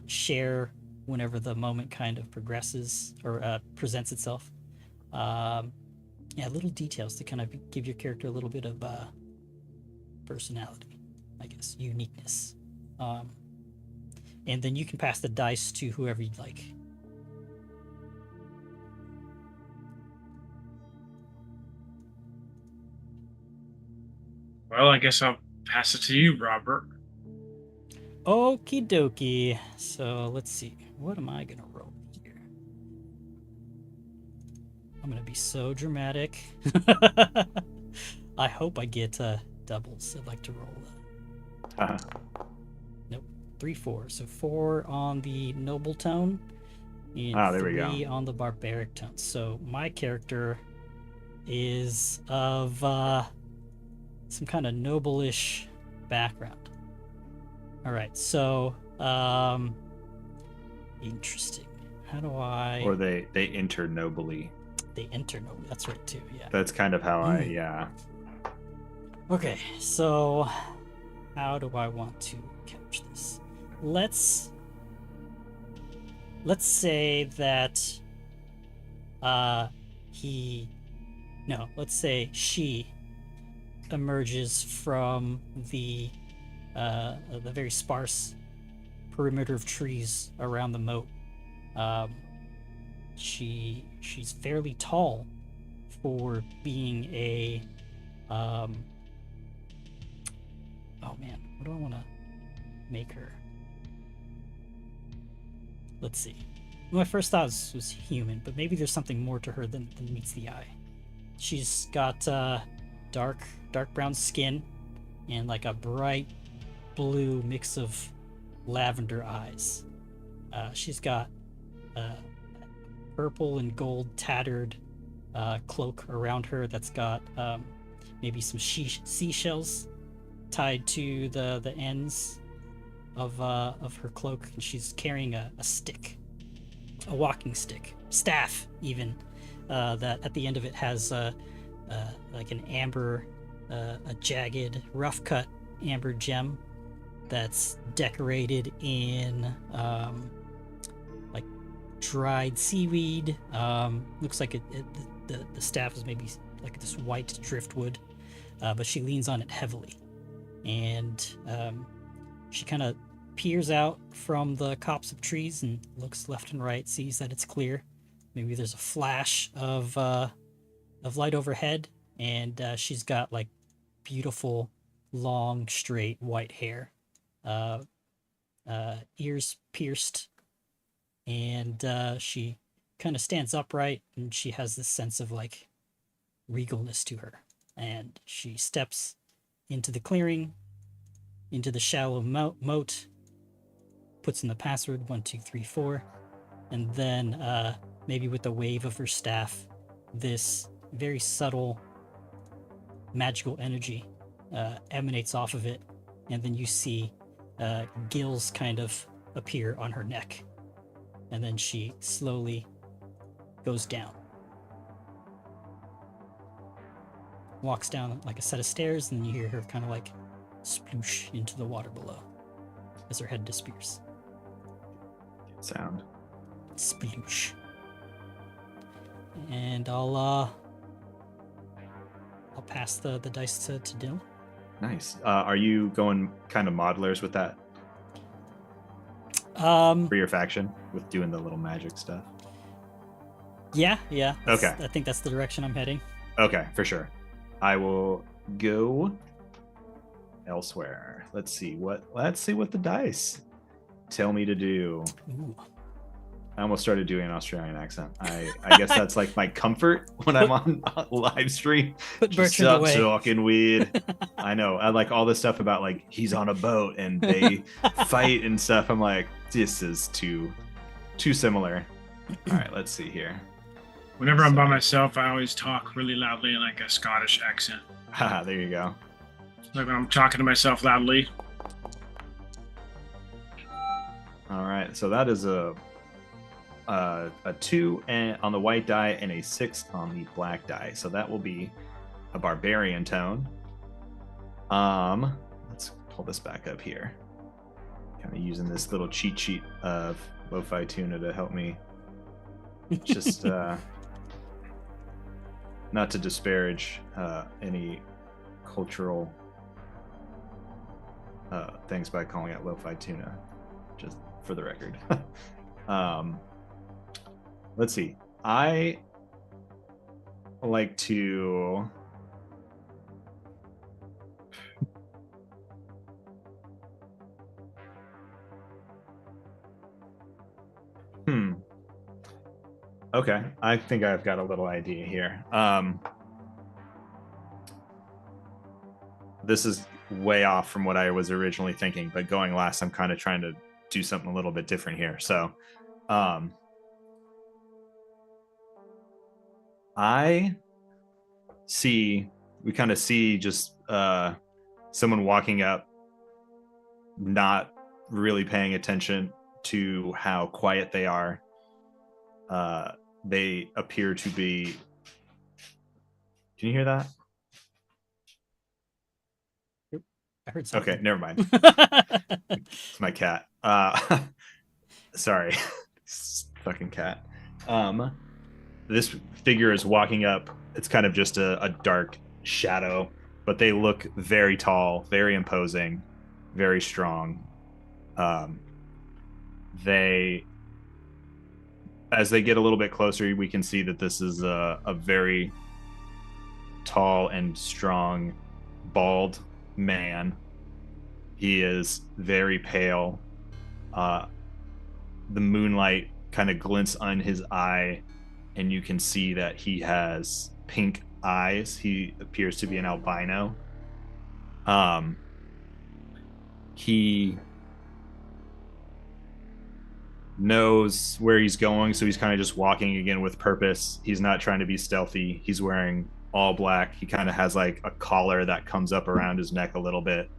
share whenever the moment kind of progresses or presents itself. Yeah, little details to kind of give your character a little bit of personality, I guess, uniqueness. And then you can pass the dice to whoever you'd like. Well, I guess I'll pass it to you, Robert. Okie dokie. So let's see. What am I going to roll here? I'm going to be so dramatic. I hope I get doubles. I'd like to roll Uh-huh. Nope. 3, 4. So 4 on the noble tone and there we 3 go. on the barbaric tone. So my character is of some kind of noble-ish background. All right, so interesting. How do I? Or they enter nobly. They enter noble. That's right too. Yeah. That's kind of how yeah. Okay, so how do I want to couch this? Let's say that let's say she emerges from the very sparse perimeter of trees around the moat. She's fairly tall for being a oh man, what do I want to make her? Let's see. My first thought was human, but maybe there's something more to her than meets the eye. She's got dark brown skin and like a bright blue mix of lavender eyes. She's got purple and gold tattered cloak around her that's got maybe some seashells tied to the ends of her cloak, and she's carrying a stick, a walking stick, staff even, that at the end of it has like an amber, a jagged, rough cut amber gem that's decorated in like dried seaweed. Looks like the staff is maybe like this white driftwood, but she leans on it heavily, and she kind of peers out from the copse of trees and looks left and right, sees that it's clear. Maybe there's a flash of light overhead, and she's got like beautiful, long, straight white hair, ears pierced, and she kind of stands upright, and she has this sense of like regalness to her. And she steps into the clearing, into the shallow moat, puts in the password 1234, and then maybe with a wave of her staff, this very subtle magical energy emanates off of it, and then you see gills kind of appear on her neck, and then she slowly goes down, walks down like a set of stairs, and then you hear her kind of like sploosh into the water below as her head disappears. Good sound. Sploosh. And I'll pass the dice to Dill. Nice. Are you going kind of modelers with that For your faction, with doing the little magic stuff? Yeah. Okay. I think that's the direction I'm heading. Okay, for sure. I will go elsewhere. Let's see what the dice tell me to do. Ooh. I almost started doing an Australian accent. I guess that's like my comfort when I'm on live stream. Put Just Bertrand away. talking weird. I know. I like all this stuff about like he's on a boat and they fight and stuff. I'm like, this is too similar. All right, let's see here. Whenever I'm by myself, I always talk really loudly in like a Scottish accent. Haha, there you go. Like when I'm talking to myself loudly. All right, so that is a 2 on the white die and a 6 on the black die. So that will be a barbarian tone. Let's pull this back up here. Kind of using this little cheat sheet of Lo-Fi Tuna to help me. Just not to disparage any cultural things by calling it Lo-Fi Tuna, just for the record. Let's see. I like to Okay, I think I've got a little idea here. This is way off from what I was originally thinking, but going last, I'm kind of trying to do something a little bit different here. So, we kind of see just someone walking up, not really paying attention to how quiet they are. They appear to be. Can you hear that? I heard something. Okay, never mind. It's my cat. Sorry. Fucking cat. This figure is walking up. It's kind of just a dark shadow, but they look very tall, very imposing, very strong. As they get a little bit closer, we can see that this is a very tall and strong, bald man. He is very pale. The moonlight kind of glints on his eye, and you can see that he has pink eyes. He appears to be an albino. He knows where he's going, so he's kind of just walking again with purpose. He's not trying to be stealthy. He's wearing all black. He kind of has like a collar that comes up around his neck a little bit,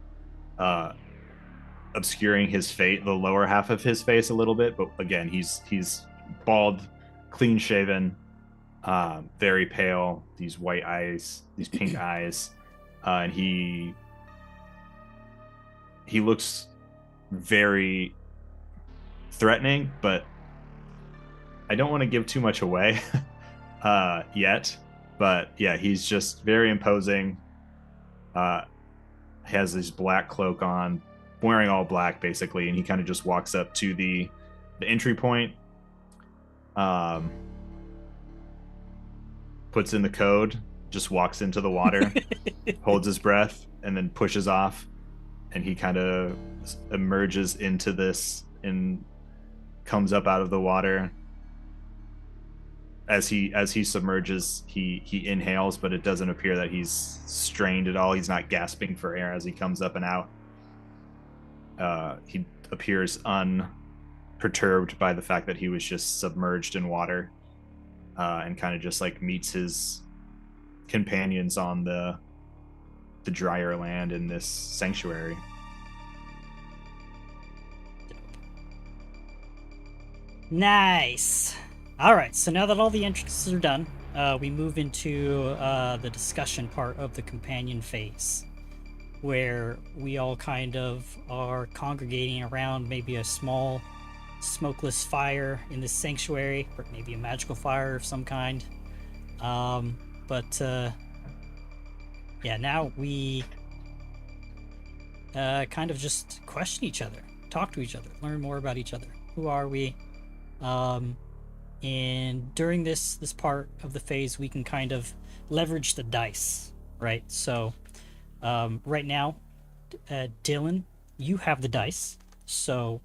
obscuring his face, the lower half of his face a little bit. But again, he's bald, clean shaven, very pale, these white eyes, these pink eyes, and he looks very threatening, but I don't want to give too much away yet. But yeah, he's just very imposing. Has his black cloak on, wearing all black basically, and he kind of just walks up to the entry point, puts in the code, just walks into the water, holds his breath, and then pushes off, and he kind of emerges into this and comes up out of the water. As he submerges, he inhales, but it doesn't appear that he's strained at all. He's not gasping for air as he comes up and out. He appears unperturbed by the fact that he was just submerged in water, and kind of just like meets his companions on the drier land in this sanctuary. Nice. All right, so now that all the entrances are done, we move into the discussion part of the companion phase, where we all kind of are congregating around maybe a small smokeless fire in this sanctuary, or maybe a magical fire of some kind. Yeah, now we kind of just question each other, talk to each other, learn more about each other. Who are we? And during this part of the phase, we can kind of leverage the dice, right? So right now, Dylan, you have the dice, so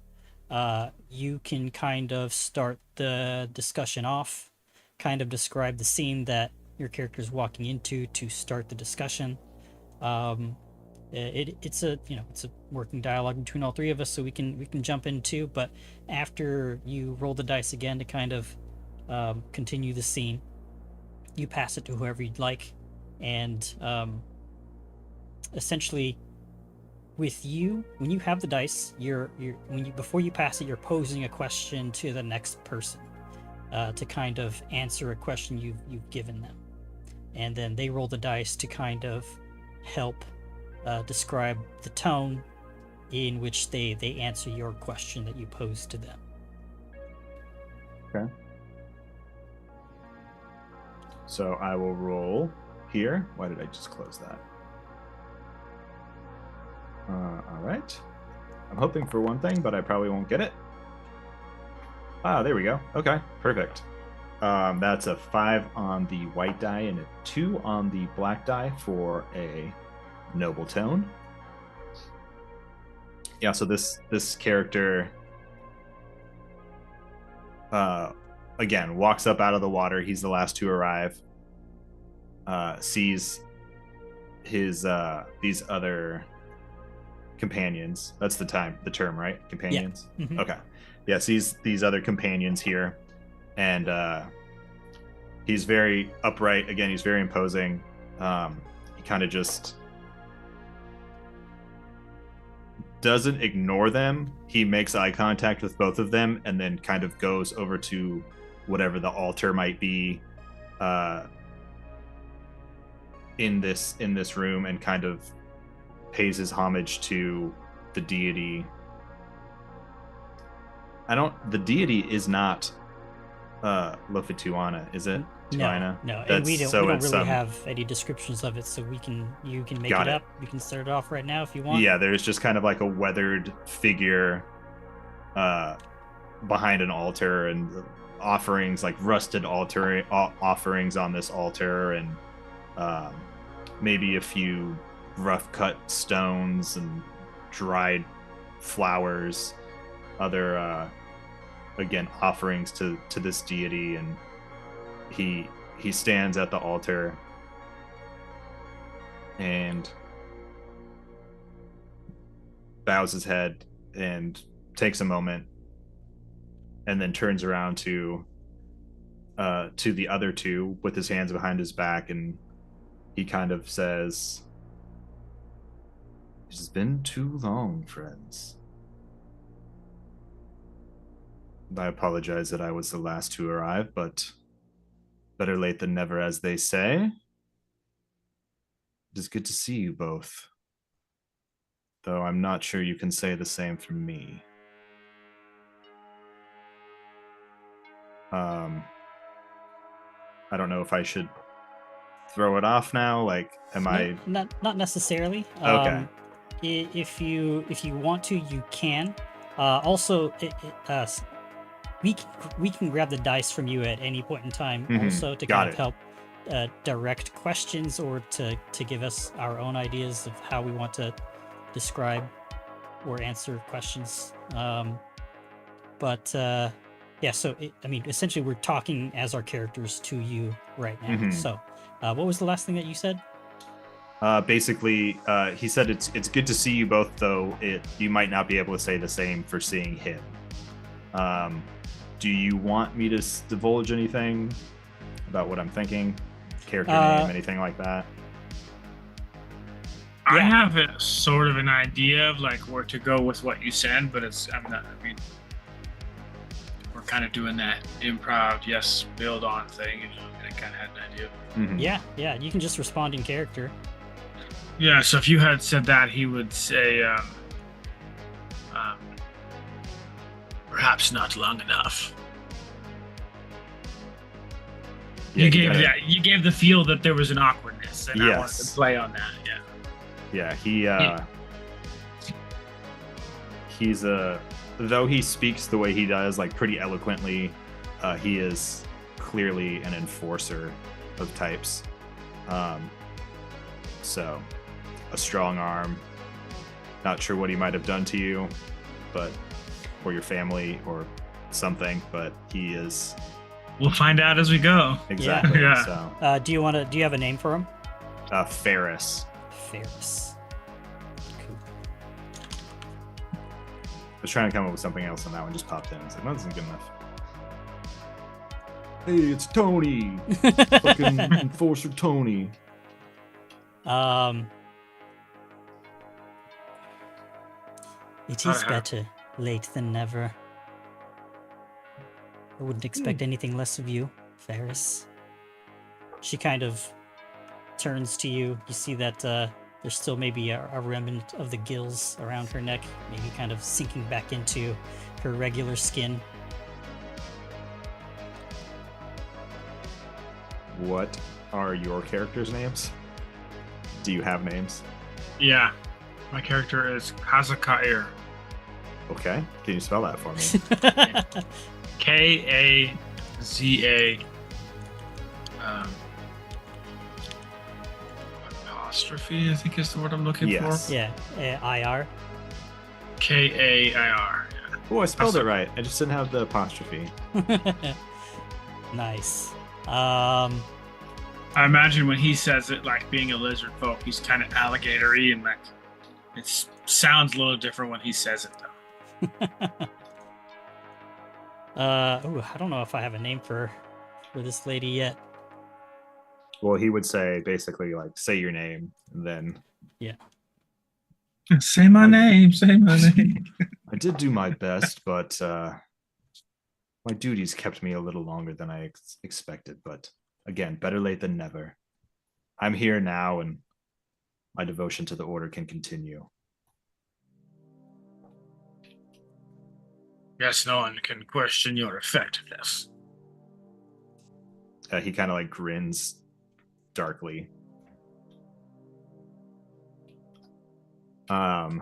you can kind of start the discussion off, kind of describe the scene that your character is walking into to start the discussion. Um, it's a it's a working dialogue between all three of us, so we can jump in too. But after you roll the dice again to kind of continue the scene, you pass it to whoever you'd like, and essentially with you, when you have the dice, you're when you before you pass it, you're posing a question to the next person to kind of answer a question you've given them, and then they roll the dice to kind of help describe the tone in which they answer your question that you pose to them. Okay. So I will roll here. Why did I just close that? All right. I'm hoping for one thing, but I probably won't get it. Ah, there we go. Okay, perfect. That's a 5 on the white die and a 2 on the black die for a noble tone. Yeah, so this character again walks up out of the water. He's the last to arrive. Sees his these other companions. That's the term, right? Companions. Yeah. Mm-hmm. Okay. Yeah, sees these other companions here, and he's very upright. Again, he's very imposing. He kind of just doesn't ignore them. He makes eye contact with both of them, and then kind of goes over to whatever the altar might be in this room, and kind of pays his homage to the deity. The deity is not Lofituana, is it? No, and we don't really have any descriptions of it, so you can make it up. We can start it off right now if you want. Yeah, there's just kind of like a weathered figure behind an altar, and offerings, like rusted offerings on this altar, and maybe a few rough cut stones and dried flowers, other again offerings to this deity. And he stands at the altar and bows his head and takes a moment, and then turns around to the other two with his hands behind his back, and he kind of says, "It has been too long, friends. I apologize that I was the last to arrive, but better late than never, as they say. It is good to see you both, though I'm not sure you can say the same for me." I don't know if I should throw it off now. Like, I not necessarily. Okay. If you want to, you can. Also, we can grab the dice from you at any point in time, also to kind of help direct questions, or to give us our own ideas of how we want to describe or answer questions. Yeah, so essentially we're talking as our characters to you right now. So what was the last thing that you said? Basically, he said it's good to see you both, though you might not be able to say the same for seeing him. Do you want me to divulge anything about what I'm thinking? Character name, anything like that? I have a sort of an idea of like where to go with what you said, but we're kind of doing that improv, build on thing. I kind of had an idea. Yeah, you can just respond in character. Yeah, so if you had said that, he would say, perhaps not long enough. Yeah, you gave the feel that there was an awkwardness, and I wanted to play on that. He's though he speaks the way he does, like pretty eloquently, he is clearly an enforcer of types. So a strong arm, Not sure what he might have done to you, but or your family or something, but he is We'll find out as we go. exactly. Yeah. So Do you have a name for him? Ferris. Ferris. Cool. I was trying to come up with something else, and that one just popped in. I was like, no, this isn't good enough. Hey, it's Tony. Fucking Enforcer Tony. It is better late than never. I wouldn't expect anything less of you, Ferris. She kind of turns to you. You see that there's still maybe a remnant of the gills around her neck, maybe kind of sinking back into her regular skin. What are your characters' names? Do you have names? Yeah. My character is Kazakair. Okay. Can you spell that for me? Kaza. Apostrophe, I think is the word I'm looking Yes. for. Yeah, IR. Kair. Oh, I spelled it right. I just didn't have the apostrophe. Nice. I imagine when he says it, like being a lizard folk, he's kind of alligator-y, and like it sounds a little different when he says it, though. I don't know if I have a name for this lady yet. Well, he would say basically like, say your name, and then Say my name. Say my name. I did do my best, but my duties kept me a little longer than I expected. But again, better late than never. I'm here now, and my devotion to the order can continue. Guess no one can question your effectiveness. He kind of like grins darkly. Do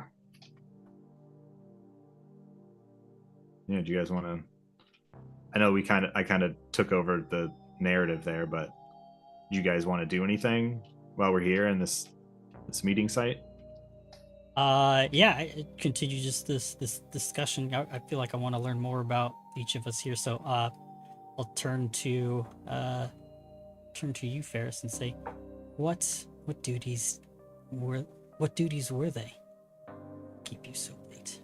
you guys want to? I know I kind of took over the narrative there, but do you guys want to do anything while we're here in this meeting site? Continue just this discussion. I feel like I want to learn more about each of us here, so I'll turn to you, Ferris, and say, what duties were they? Keep you so late.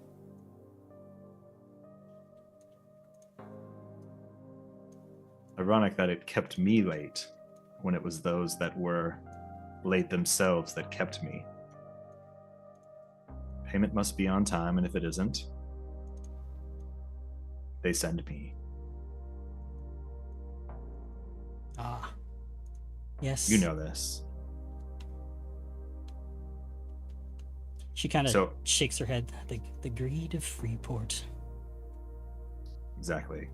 Ironic that it kept me late when it was those that were late themselves that kept me. Payment must be on time, and if it isn't, they send me. Ah, yes. You know this. She kind of shakes her head. The greed of Freeport. Exactly.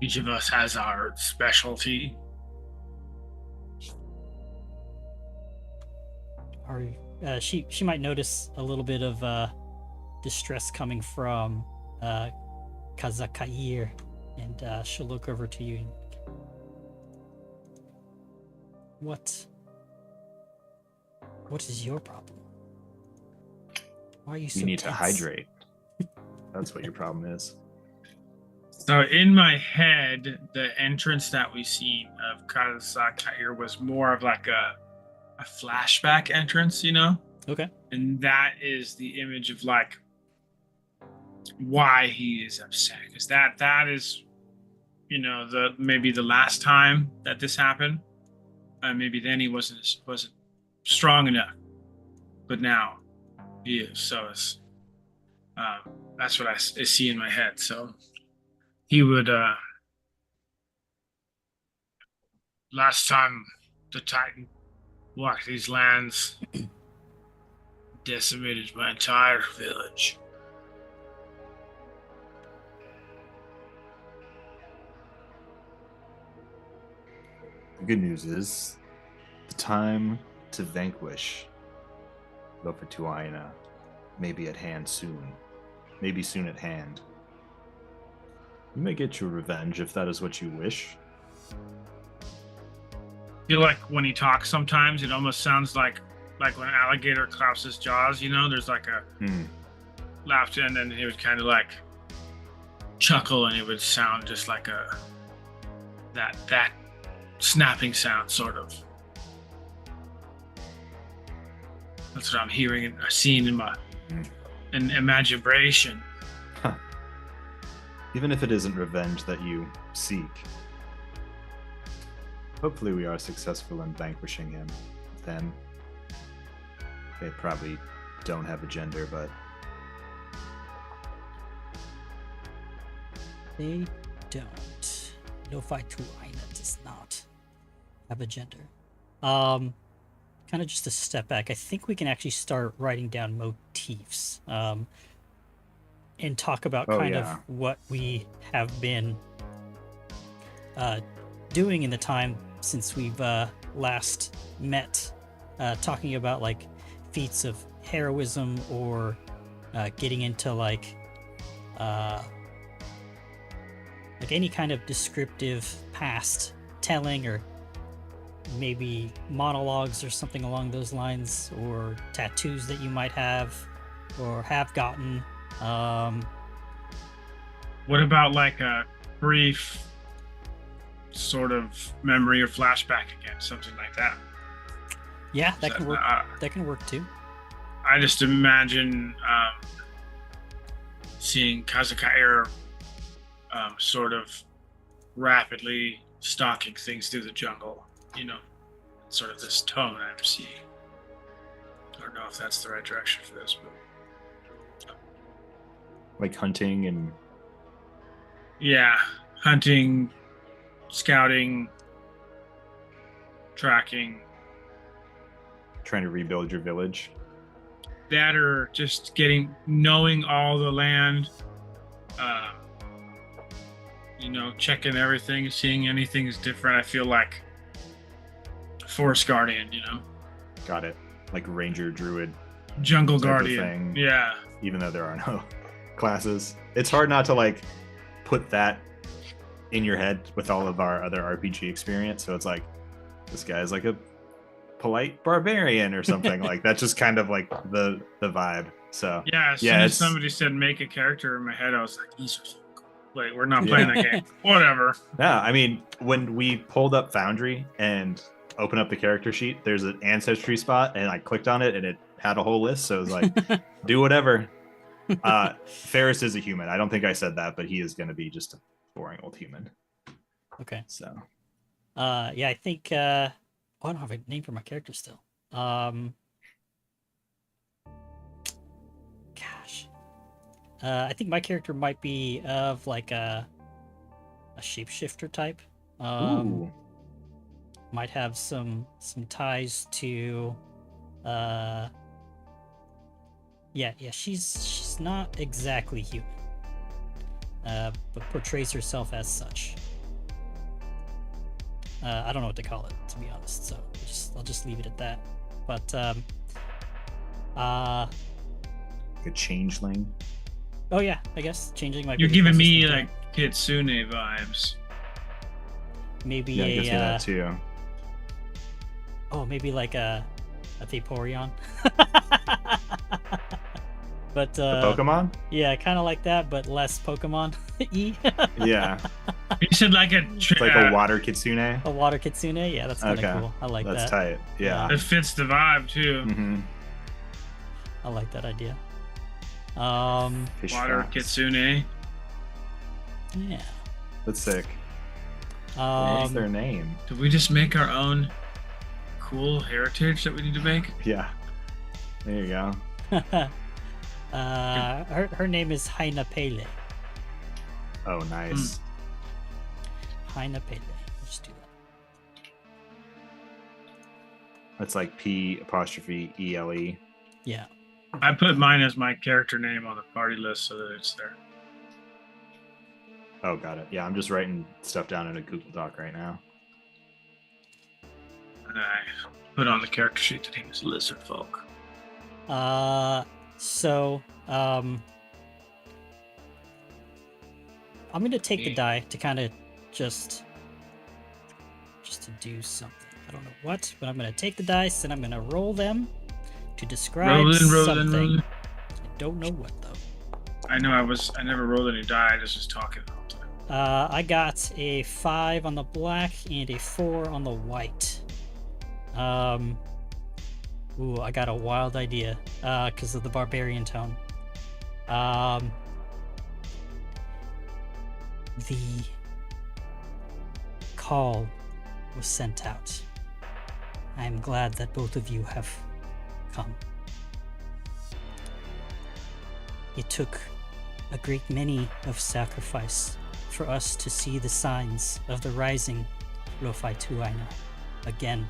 Each of us has our specialty. She might notice a little bit of distress coming from Kazakair, and she'll look over to you. What is your problem? Why are you so You need tense? to hydrate. That's what your problem is. So in my head, the entrance that we see of Kazakair was more of like a flashback entrance, you know? Okay. And that is the image of like why he is upset. Because that is, maybe the last time that this happened. Maybe then he wasn't strong enough. But now he is. So it's that's what I see in my head. So he would last time the Titan walked these lands, decimated my entire village. The good news is the time to vanquish Lopertuaina may be at hand soon. Maybe soon at hand. You may get your revenge if that is what you wish. I feel like when he talks sometimes, it almost sounds like like when an alligator claps his jaws, there's like a laughter, and then he would kind of like chuckle, and it would sound just like that snapping sound, sort of. That's what I'm hearing and seeing in my imagination. Huh. Even if it isn't revenge that you seek, hopefully we are successful in vanquishing him. Then they probably don't have a gender, but They don't. No fight to Aina does not have a gender. Kind of just a step back. I think we can actually start writing down motifs. And talk about of what we have been doing in the time since we've last met, talking about like feats of heroism or getting into like any kind of descriptive past telling, or maybe monologues or something along those lines, or tattoos that you might have or have gotten. What about like a brief sort of memory or flashback again, something like that? Yeah, that can work. That can work too. I just imagine seeing Kazuka sort of rapidly stalking things through the jungle, sort of this tone I'm seeing. I don't know if that's the right direction for this, but like hunting and hunting, scouting, tracking, trying to rebuild your village. That, or just knowing all the land, checking everything, seeing anything is different. I feel like Forest Guardian, Got it. Like Ranger, Druid, Jungle type of Guardian. thing. Yeah. Even though there are no classes, it's hard not to like put that in your head with all of our other RPG experience. So it's like, this guy's like a polite barbarian or something. Like that's just kind of like the vibe. So as soon as somebody said make a character, in my head I was like, these are so cool. Wait, we're not playing that game. Whatever. Yeah, I mean, when we pulled up Foundry and opened up the character sheet, there's an ancestry spot, and I clicked on it and it had a whole list. So it was like, do whatever. Ferris is a human. I don't think I said that, but he is going to be just a boring old human. Okay. So I think I don't have a name for my character still. I think my character might be of like a shapeshifter type. ooh. Might have some ties to she's not exactly human, but portrays herself as such. I don't know what to call it, to be honest, so I'll just leave it at that. But Like a changeling. oh yeah, I guess changeling might be You're the giving closest me thing to like Kitsune vibes. it. Maybe Yeah, I guess that too. maybe like a Vaporeon. But The Pokemon? yeah, kind of like that, but less Pokemon. Yeah. You said like It's like a water kitsune. A water kitsune. Yeah, that's kind of Okay. cool. I like That's that. tight. Yeah. It fits the vibe too. Mm-hmm. I like that idea. Fish Water fox. Kitsune. Yeah. That's sick. What's their name? Did we just make our own cool heritage that we need to make? Yeah. There you go. Her name is Haina Pele. Oh, nice. Haina Pele. Let's do that. That's like P''ELE. Yeah. I put mine as my character name on the party list so that it's there. Oh, got it. Yeah, I'm just writing stuff down in a Google Doc right now. And I put on the character sheet that he was lizard folk. So I'm gonna take the die to kind of just to do something. I don't know what, but I'm gonna take the dice and I'm gonna roll them. to describe Rolling, something. rolling. I don't know what though. I know I never rolled any die. I was just talking the whole time. I got a 5 on the black and a 4 on the white. Ooh, I got a wild idea because of the barbarian tone. The call was sent out. I am glad that both of you have come. It took a great many of sacrifice for us to see the signs of the rising Lo-Fi Tuaina again.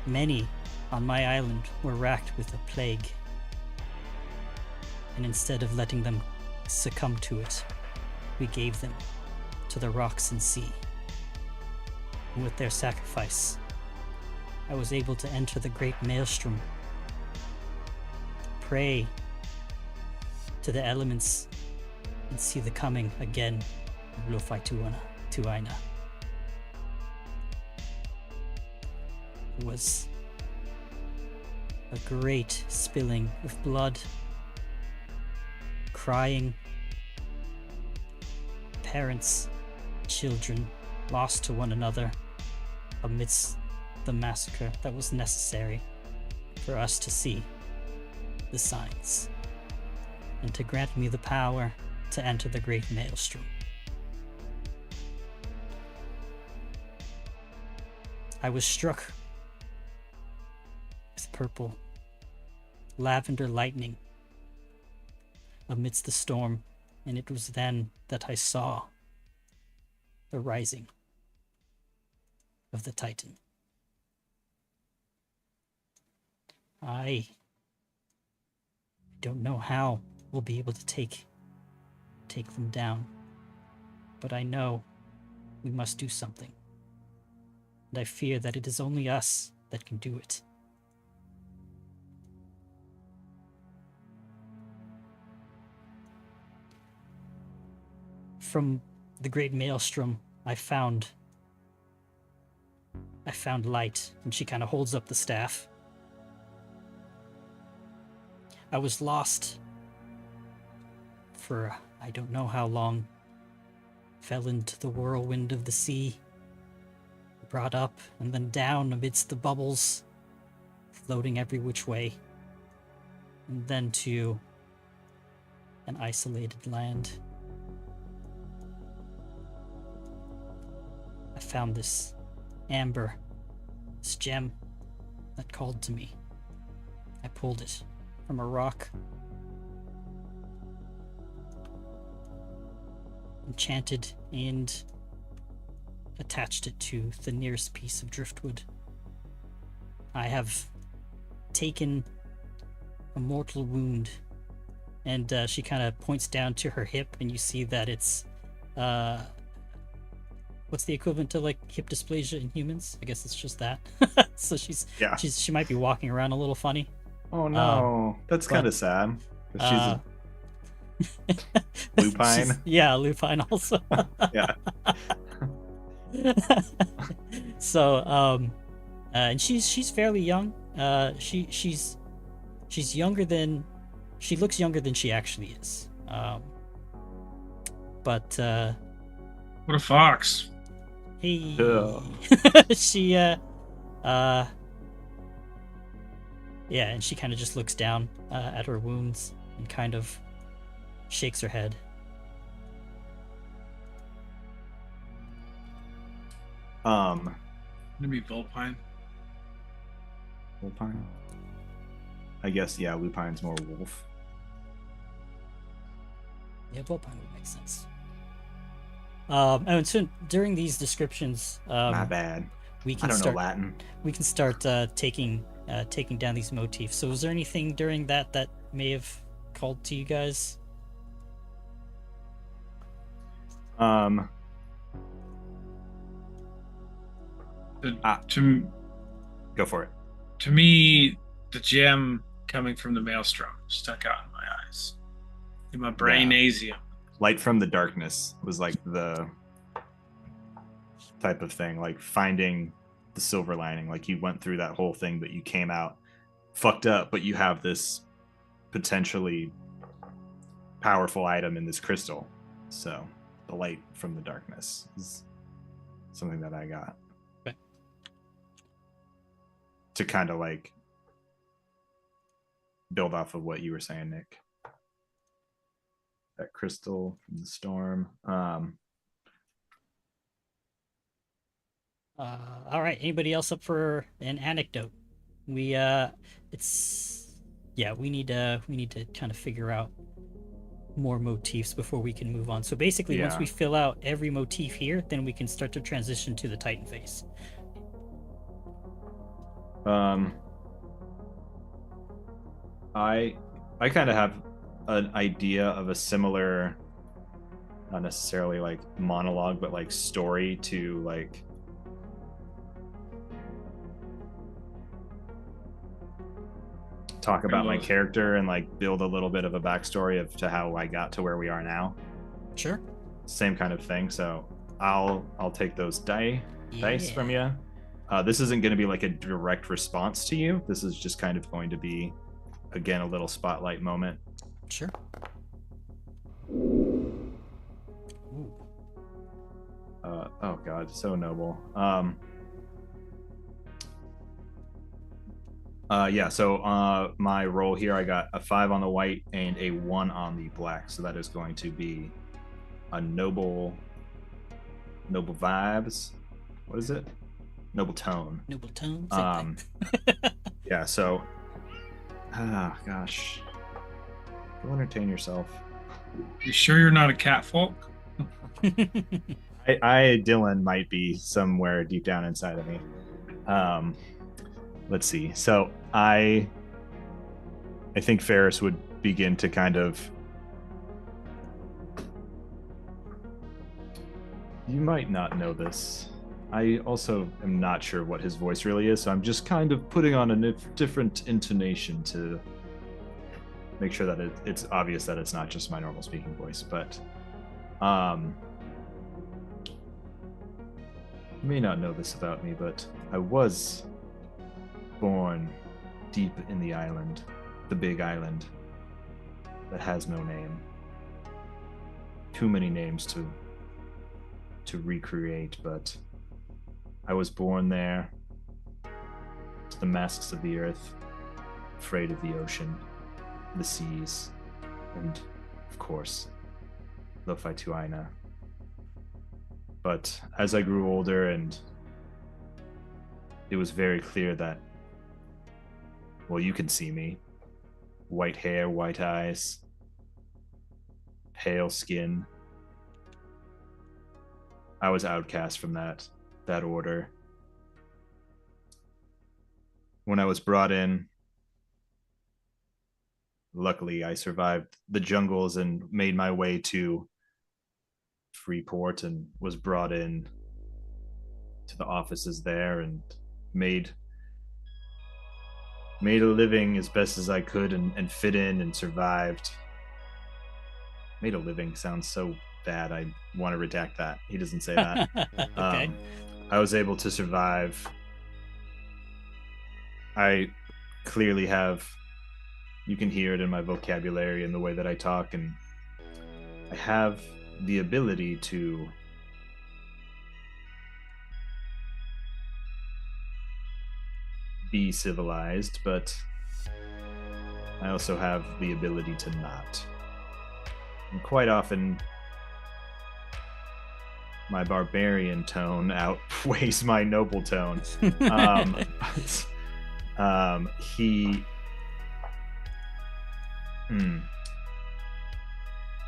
Many on my island were racked with a plague, and instead of letting them succumb to it, we gave them to the rocks and sea. And with their sacrifice, I was able to enter the great maelstrom, pray to the elements, and see the coming again of Lo-Fi Tuaina. It was a great spilling of blood, crying, parents, children lost to one another amidst the massacre that was necessary for us to see the signs and to grant me the power to enter the great maelstrom. I was struck with purple, lavender lightning amidst the storm, and it was then that I saw the rising of the Titan. I don't know how we'll be able to take them down, but I know we must do something, and I fear that it is only us that can do it. From the great maelstrom, I found light, and she kind of holds up the staff. I was lost for I don't know how long, fell into the whirlwind of the sea, brought up and then down amidst the bubbles, floating every which way, and then to an isolated land. I found this amber, this gem that called to me. I pulled it from a rock, enchanted, and attached it to the nearest piece of driftwood. I have taken a mortal wound, and she kind of points down to her hip, and you see that it's what's the equivalent to like hip dysplasia in humans? I guess it's just that. So she might be walking around a little funny. Oh no, that's kind of sad. 'Cause she's a lupine. Yeah, lupine also. Yeah. So and she's fairly young. She's younger than she looks younger than she actually is. But What a fox. hey, Yeah. she yeah, and she kind of just looks down at her wounds and kind of shakes her head. Gonna be Vulpine. Lupine. I guess lupine's more wolf. Yeah, Vulpine would make sense. And so during these descriptions, My bad. we I can don't start know Latin. we can start taking down these motifs. So was there anything during that may have called to you guys? Go for it. To me, the gem coming from the maelstrom stuck out in my eyes. In my brainasium. Light from the darkness was like the type of thing, like finding the silver lining. Like you went through that whole thing, but you came out fucked up, but you have this potentially powerful item in this crystal. So the light from the darkness is something that I got. Okay. To kind of like build off of what you were saying, Nick. That crystal from the storm. All right. Anybody else up for an anecdote? We we need to kind of figure out more motifs before we can move on. So basically, once Yeah. we fill out every motif here, then we can start to transition to the Titan phase. I kind of have an idea of a similar, not necessarily like monologue, but like story to like talk about my character and like build a little bit of a backstory of to how I got to where we are now. Sure. Same kind of thing. So I'll take those dice from you. This isn't going to be like a direct response to you. This is just kind of going to be, again, a little spotlight moment. Sure. Oh God, so noble. So my roll here, I got a 5 on the white and a 1 on the black. So that is going to be a noble vibes. What is it? Noble tone. Noble tone. Yeah. So, gosh, go entertain yourself. You sure you're not a catfolk? Dylan might be somewhere deep down inside of me. Let's see. So I think Ferris would begin to kind of. You might not know this. I also am not sure what his voice really is, so I'm just kind of putting on a different intonation to make sure that it's obvious that it's not just my normal speaking voice. But you may not know this about me, but I was born deep in the island, the big island that has no name. Too many names to recreate, but I was born there to the masks of the earth, afraid of the ocean, the seas, and of course, Lo-Fi Tuaina. But as I grew older, and it was very clear that, well, you can see me. White hair, white eyes, pale skin. I was outcast from that order. When I was brought in, luckily I survived the jungles and made my way to Freeport and was brought in to the offices there and made a living as best as I could and fit in and survived. Made a living sounds so bad. I want to redact that. He doesn't say that. Okay. I was able to survive. I clearly have, you can hear it in my vocabulary and the way that I talk, and I have the ability to be civilized, but I also have the ability to not. And quite often, my barbarian tone outweighs my noble tone.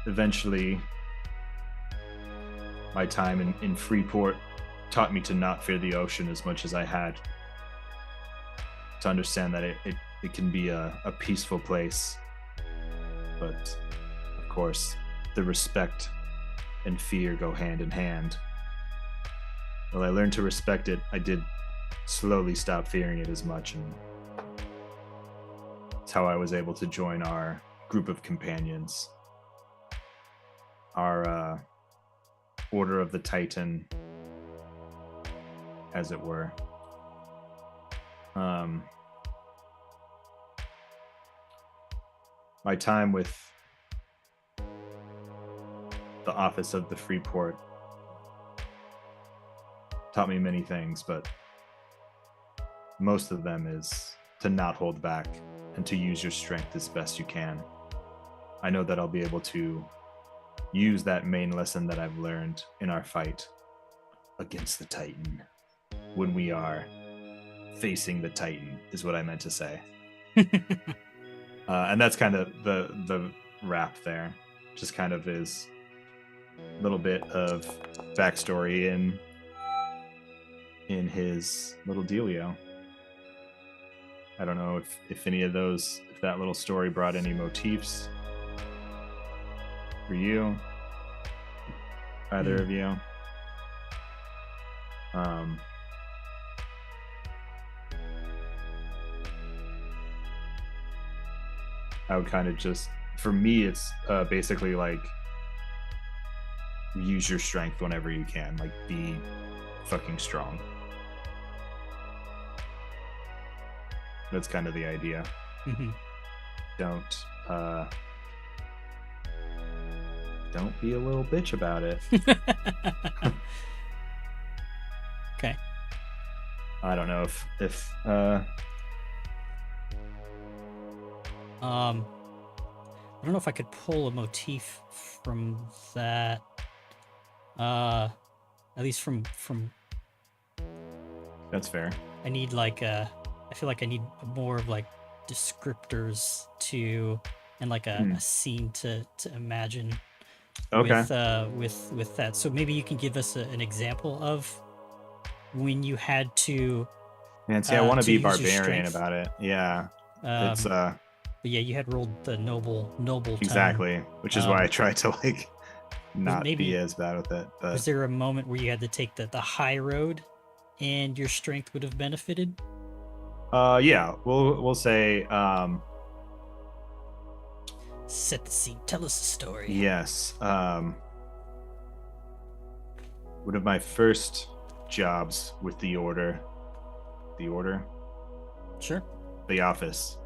Eventually, my time in Freeport taught me to not fear the ocean as much as I had. To understand that it can be a peaceful place. But, of course, the respect and fear go hand in hand. Well, I learned to respect it. I did slowly stop fearing it as much, and that's how I was able to join our group of companions. Our Order of the Titan, as it were. My time with the office of the Freeport taught me many things, but most of them is to not hold back and to use your strength as best you can. I know that I'll be able to use that main lesson that I've learned in our fight against the Titan when we are facing the Titan, is what I meant to say. And that's kind of the wrap there. Just kind of is a little bit of backstory in his little dealio. I don't know if any of those, if that little story brought any motifs for you, either of you. I would kind of just, for me, it's basically like use your strength whenever you can. Like, be fucking strong. That's kind of the idea. Mm-hmm. Don't be a little bitch about it. Okay. I don't know if I don't know if I could pull a motif from that. At least from that's fair. I need like I feel like I need more of like descriptors to and like a scene to imagine. Okay. With that. So maybe you can give us an example of when you had to. Man, see, I want to be use your barbarian strength. about it. Yeah. It's But yeah, you had rolled the noble tone. exactly, which is why I try to like not maybe- be as bad with it. But Was there a moment where you had to take the high road, and your strength would have benefited? yeah, we'll say Set the scene. Tell us the story. yes. One of my first jobs with the order, Sure. the office.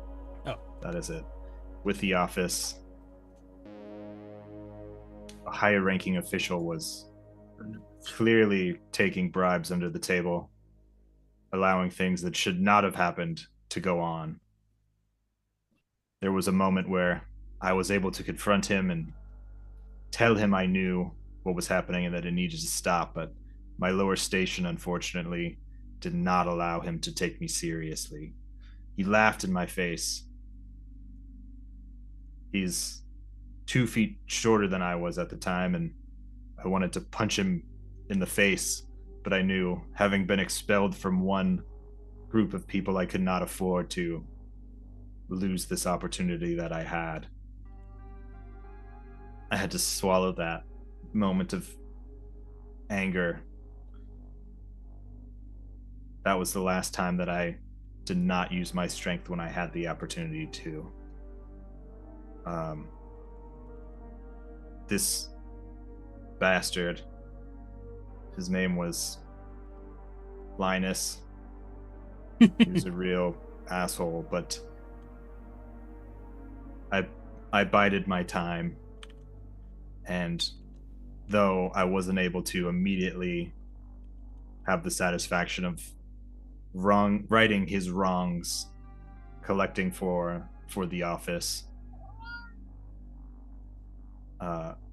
Oh. That is it. With the office, a higher ranking official was clearly taking bribes under the table, allowing things that should not have happened to go on. There was a moment where I was able to confront him and tell him I knew what was happening and that it needed to stop, but my lower station, unfortunately, did not allow him to take me seriously. He laughed in my face. He's 2 feet shorter than I was at the time, and I wanted to punch him in the face, but I knew, having been expelled from one group of people, I could not afford to lose this opportunity that I had. I had to swallow that moment of anger. That was the last time that I did not use my strength when I had the opportunity to. This bastard, his name was Linus. He was a real asshole, but I bided my time, and though I wasn't able to immediately have the satisfaction of righting his wrongs, collecting for the office,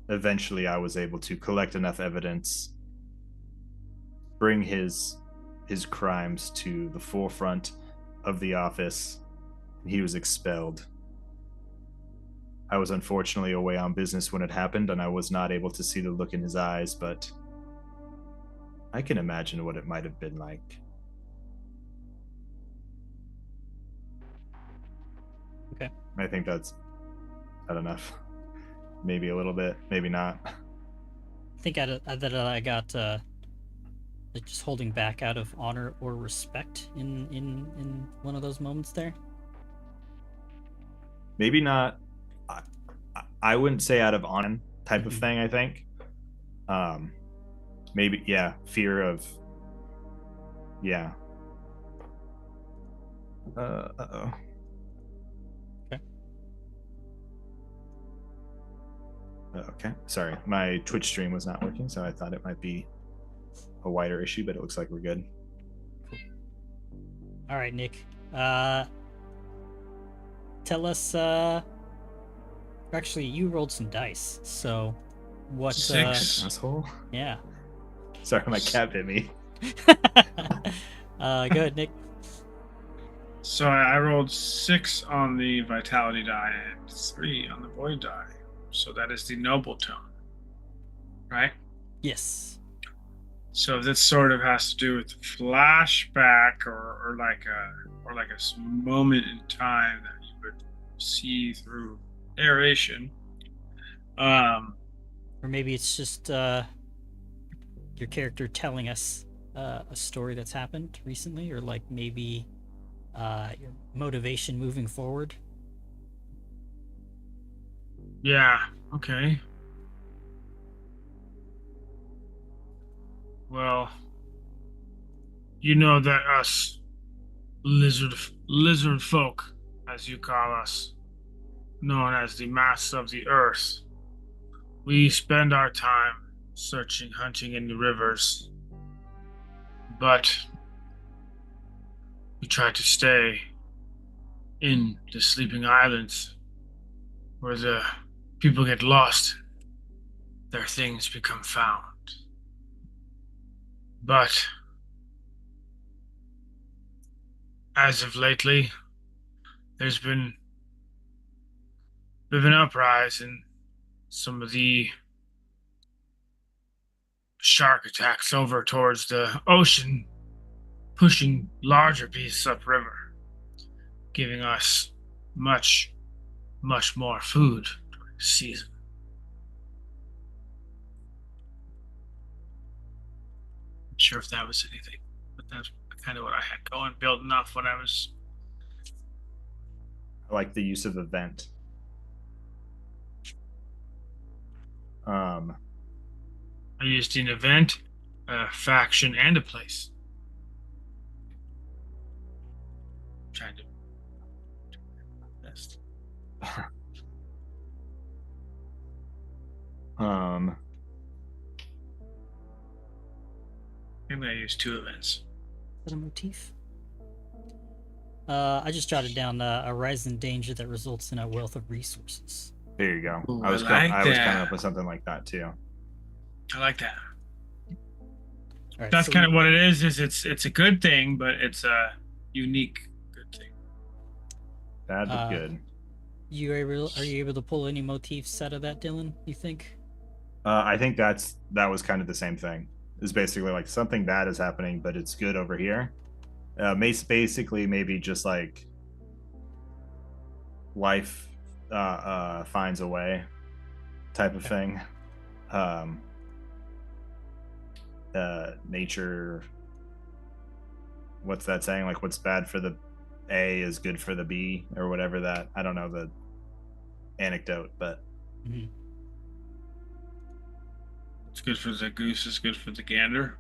eventually I was able to collect enough evidence, bring his crimes to the forefront of the office, and he was expelled. I was unfortunately away on business when it happened, and I was not able to see the look in his eyes, but I can imagine what it might have been like. Okay. I think that's not enough. Maybe a little bit, maybe not. I think that I got like just holding back out of honor or respect in one of those moments there. Maybe not. I wouldn't say out of honor type of thing. I think. Maybe fear of. Yeah. Uh-oh. Okay. Okay. Sorry, my Twitch stream was not working, so I thought it might be a wider issue, but it looks like we're good. All right, Nick. Tell us. Actually, you rolled some dice. So, what? 6. Asshole. Yeah. Sorry, my cat bit me. Go ahead, Nick. So I rolled 6 on the vitality die and 3 on the void die. So that is the noble tone, right? Yes. So this sort of has to do with flashback or like a moment in time that you would see through narration. Or maybe it's just your character telling us a story that's happened recently, or like maybe your motivation moving forward. Yeah. Okay. Well, you know that us lizard folk, as you call us, known as the masks of the earth, we spend our time searching, hunting in the rivers, but we try to stay in the sleeping islands where the people get lost, their things become found. But as of lately, there's been a bit of an uprise in some of the shark attacks over towards the ocean, pushing larger beasts upriver, giving us much, much more food during the season. Not sure if that was anything, but that's kind of what I had going, building off what I was. I like the use of event. I used an event, a faction, and a place. Trying to best. Maybe I used 2 events. Is that a motif? I just jotted down a rise in danger that results in a wealth of resources. There you go. Ooh, I was I like coming that. up with something like that too. I like that. All right, That's so kind of what it is. It's a good thing, but it's a unique good thing. Bad but good. Are you able to pull any motifs out of that, Dylan? You think? I think that was kind of the same thing. It's basically like something bad is happening, but it's good over here. Basically, maybe just like life finds a way, type of thing. Nature. What's that saying? Like, what's bad for the A is good for the B, or whatever that. I don't know the anecdote, but. Mm-hmm. It's good for the goose is good for the gander.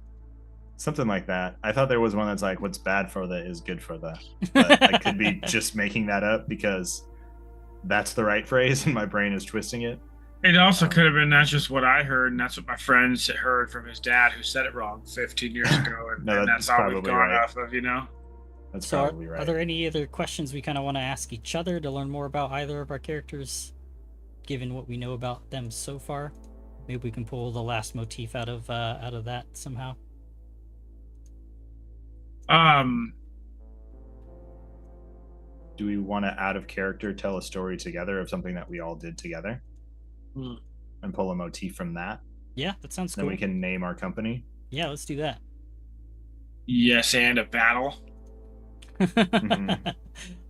Something like that. I thought there was one that's like, what's bad for the is good for the. But I could be just making that up because that's the right phrase and my brain is twisting it. It also could have been that's just what I heard, and that's what my friends heard from his dad, who said it wrong 15 years ago, and, No, and that's that's all we've probably gone right. off of, you know. That's So probably right. Are there any other questions we kind of want to ask each other to learn more about either of our characters, given what we know about them so far? Maybe we can pull the last motif out of that somehow. Do we want to, out of character, tell a story together of something that we all did together and pull a motif from that? Yeah, that sounds Then cool. we can name our company. Yeah, let's do that. Yes, and a battle. Mm-hmm.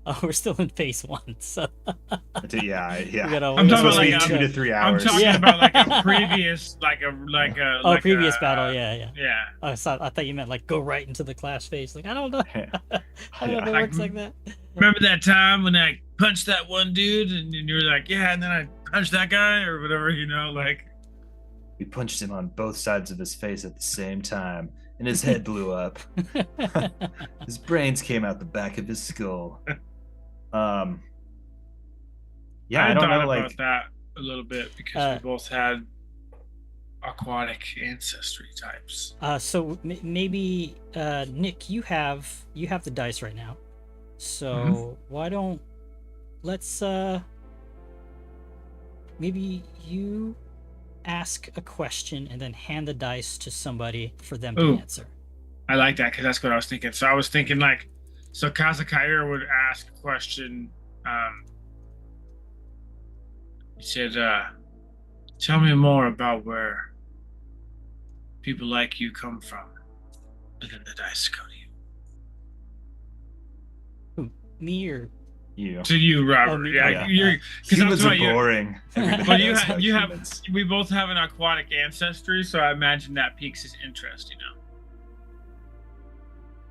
Oh, we're still in phase 1, so Yeah. I'm talking supposed about to like be 2 to 3 hours. I'm talking about like a previous, previous battle. Yeah. Yeah. I thought you meant like go right into the class phase. Like I don't know. I don't know if it Like, works like that. Remember that time when I punched that one dude, and you were like, yeah, and then I punched that guy or whatever, you know, like. We punched him on both sides of his face at the same time, and his head blew up. His brains came out the back of his skull. Yeah, I don't thought know, about like, that a little bit because we both had aquatic ancestry types. So maybe Nick, you have the dice right now. So Mhm. why don't let's maybe you ask a question and then hand the dice to somebody for them to Ooh, answer. I like that because that's what I was thinking. So I was thinking like, so Kazakaira would ask a question. He said, "Tell me more about where people like you come from," and then the dice go to you. Who, me or you. To you, oh Robert. me? Yeah, Okay. you're because I'm Humans talking are about you. boring. Everybody But knows about you have humans. we both have an aquatic ancestry, so I imagine that piques his interest.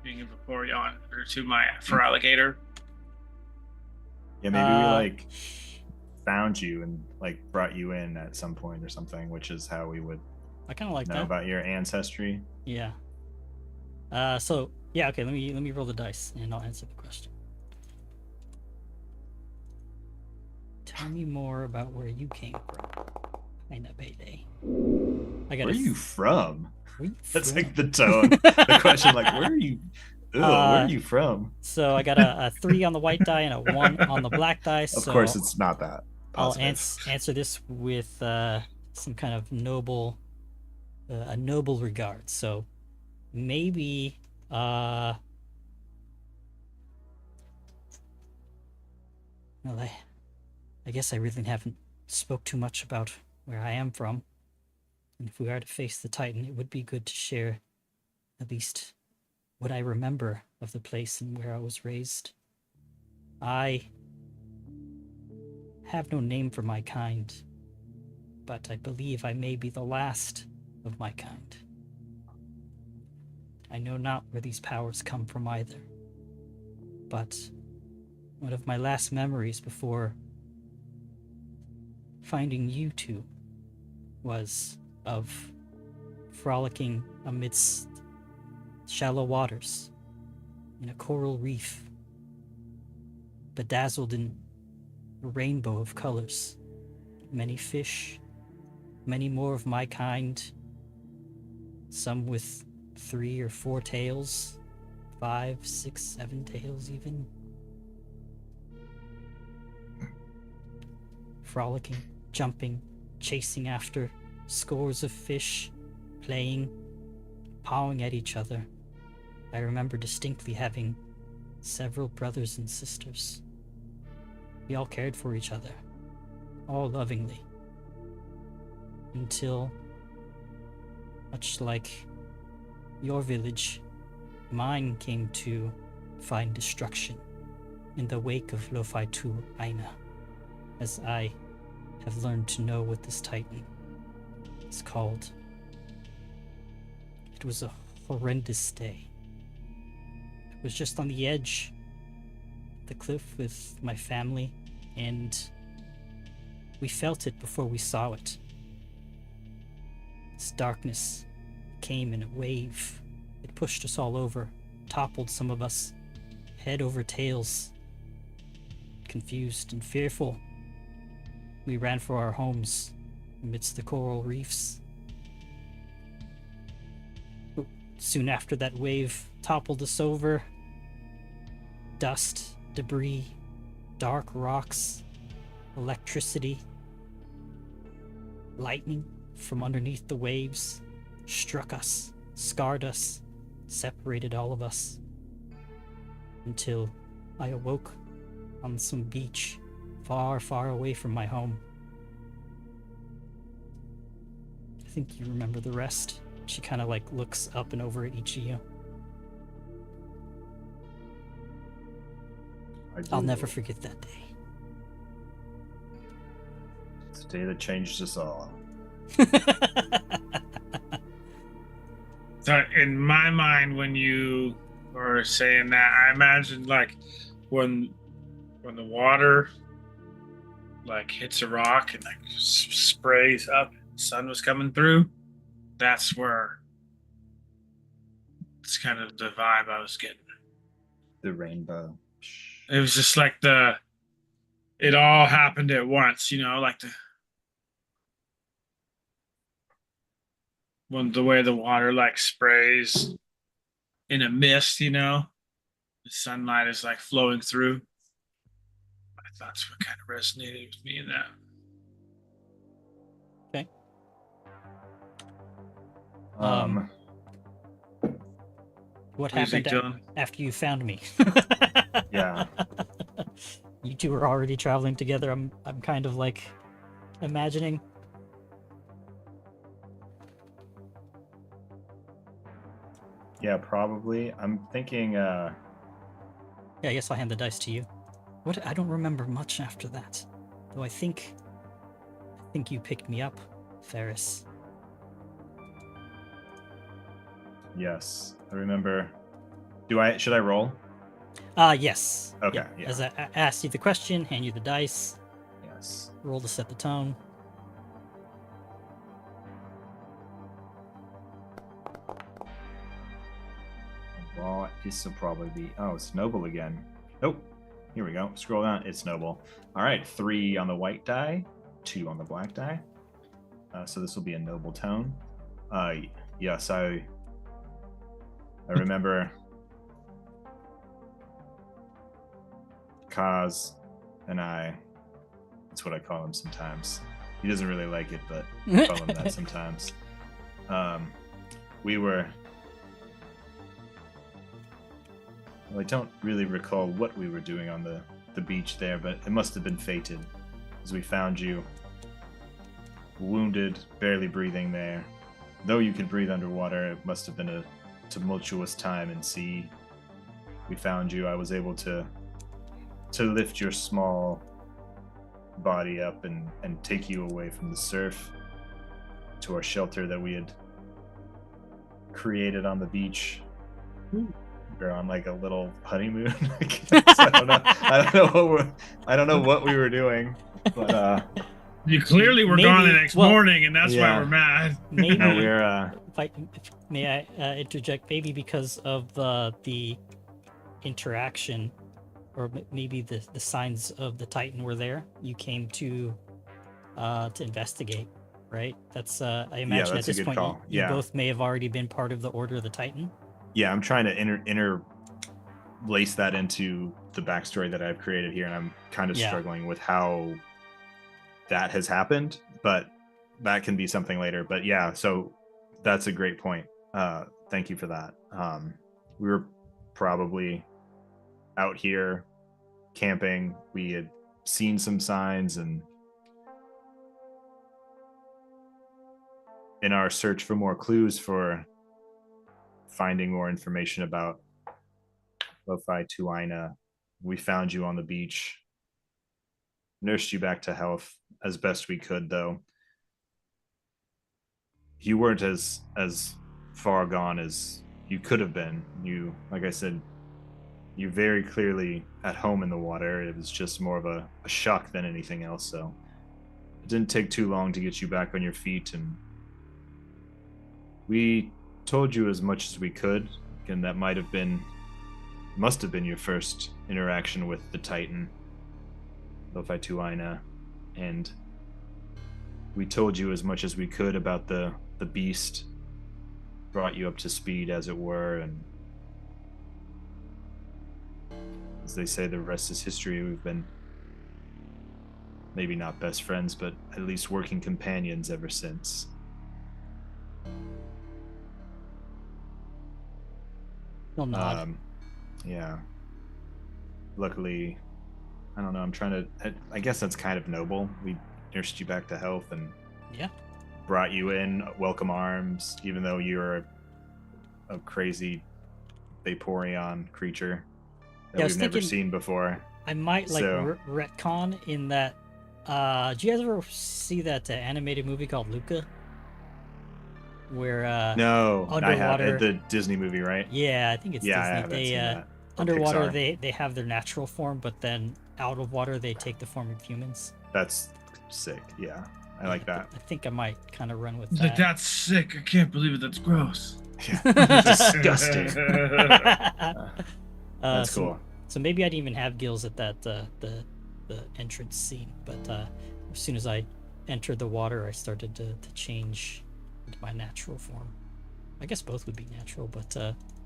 Being a Vaporeon or to my for alligator. Yeah, maybe we Uh, like found you and like brought you in at some point or something, which is how we would I kind of like know that. about your ancestry. Yeah. So yeah, okay. Let me roll the dice and I'll answer the question. Tell me more about where you came from. Kinda payday. I got. Where are you from? Where you That's from? like the tone. The question, like, where are you? Ugh, where are you from? So I got a 3 on the white die and a 1 on the black dice. Of So course, it's not that I'll positive. answer this with some kind of a noble regard. So maybe well, I guess I really haven't spoke too much about where I am from. And if we are to face the Titan, it would be good to share at least what I remember of the place and where I was raised. I have no name for my kind, but I believe I may be the last of my kind. I know not where these powers come from either, but one of my last memories before finding you two was of frolicking amidst shallow waters in a coral reef, bedazzled in a rainbow of colors. Many fish, many more of my kind, some with 3 or 4 tails, 5, 6, 7 tails even. Frolicking, jumping, chasing after scores of fish, playing, pawing at each other. I remember distinctly having several brothers and sisters. We all cared for each other, all lovingly, until, much like your village, mine came to find destruction in the wake of Lo-Fi-Tu Aina, as I have learned to know what this Titan is called. It was a horrendous day. It was just on the edge of the cliff with my family, and we felt it before we saw it. This darkness came in a wave. It pushed us all over, toppled some of us, head over tails. Confused and fearful, we ran for our homes amidst the coral reefs. Soon after, that wave toppled us over. Dust, debris, dark rocks, electricity, lightning from underneath the waves struck us, scarred us, separated all of us, until I awoke on some beach far, far away from my home. I think you remember the rest. She kind of like looks up and over at each of you. I'll never forget that day. It's the day that changed us all. So in my mind, when you were saying that, I imagined like when the water like hits a rock and like sprays up, sun was coming through. That's where That's kind of the vibe I was getting. The rainbow. It was just like it all happened at once, like the way the water like sprays in a mist, the sunlight is like flowing through. That's what kind of resonated with me in that. Okay. What Music, happened Dylan? after you found me? Yeah. You two were already traveling together. I'm kind of like imagining. Yeah, probably. I'm thinking. Yeah, I guess I'll hand the dice to you. What? I don't remember much after that, though. I think you picked me up, Ferris. Yes, I remember. Should I roll? Yes. Okay, yeah. As I asked you the question, hand you the dice, Yes. roll to set the tone. Well, this will probably be. Oh, it's noble again. Nope. Here we go. Scroll down. It's noble. All right. 3 on the white die, 2 on the black die. So this will be a noble tone. Yes, I remember Kaz and I. That's what I call him sometimes. He doesn't really like it, but I call him that sometimes. We were. Well, I don't really recall what we were doing on the beach there, but it must have been fated, as we found you wounded, barely breathing there. Though you could breathe underwater, it must have been a tumultuous time in sea. We found you. I was able to lift your small body up and take you away from the surf to our shelter that we had created on the beach. We're on like a little honeymoon. I don't know what we were doing, but you clearly were gone the next morning, and that's why we're mad. Maybe no, we're may I interject? Maybe because of the interaction, or maybe the signs of the Titan were there. You came to investigate, right? That's I imagine at this point you both may have already been part of the Order of the Titan. Yeah, I'm trying to interlace that into the backstory that I've created here, and I'm kind of struggling with how that has happened, but that can be something later. But yeah, so that's a great point. Thank you for that. We were probably out here camping. We had seen some signs, and in our search for more clues for finding more information about Lo-Fi Tuina, we found you on the beach, nursed you back to health as best we could, though. You weren't as far gone as you could have been. You, like I said, you're very clearly at home in the water. It was just more of a shock than anything else, so it didn't take too long to get you back on your feet, and we told you as much as we could, and that must have been your first interaction with the Titan, Lo-Fi Tuina, and we told you as much as we could about the beast, brought you up to speed, as it were, and as they say, the rest is history. We've been maybe not best friends, but at least working companions ever since. Nod. Yeah. Luckily, I don't know. I guess that's kind of noble. We nursed you back to health and brought you in welcome arms, even though you're a crazy Vaporeon creature that we've never seen before. I might retcon in that. Do you guys ever see that animated movie called Luca? Where no, underwater, I have the Disney movie, right? Yeah, I think it's Disney. I haven't seen that. Underwater, Pixar. they have their natural form, but then out of water they take the form of humans. That's sick. Yeah, I like that. I think I might kind of run with that. Like, that's sick. I can't believe it. That's gross. Yeah. Disgusting. That's so, cool. So maybe I didn't even have gills at that the entrance scene, but as soon as I entered the water, I started to change into my natural form. I guess both would be natural, but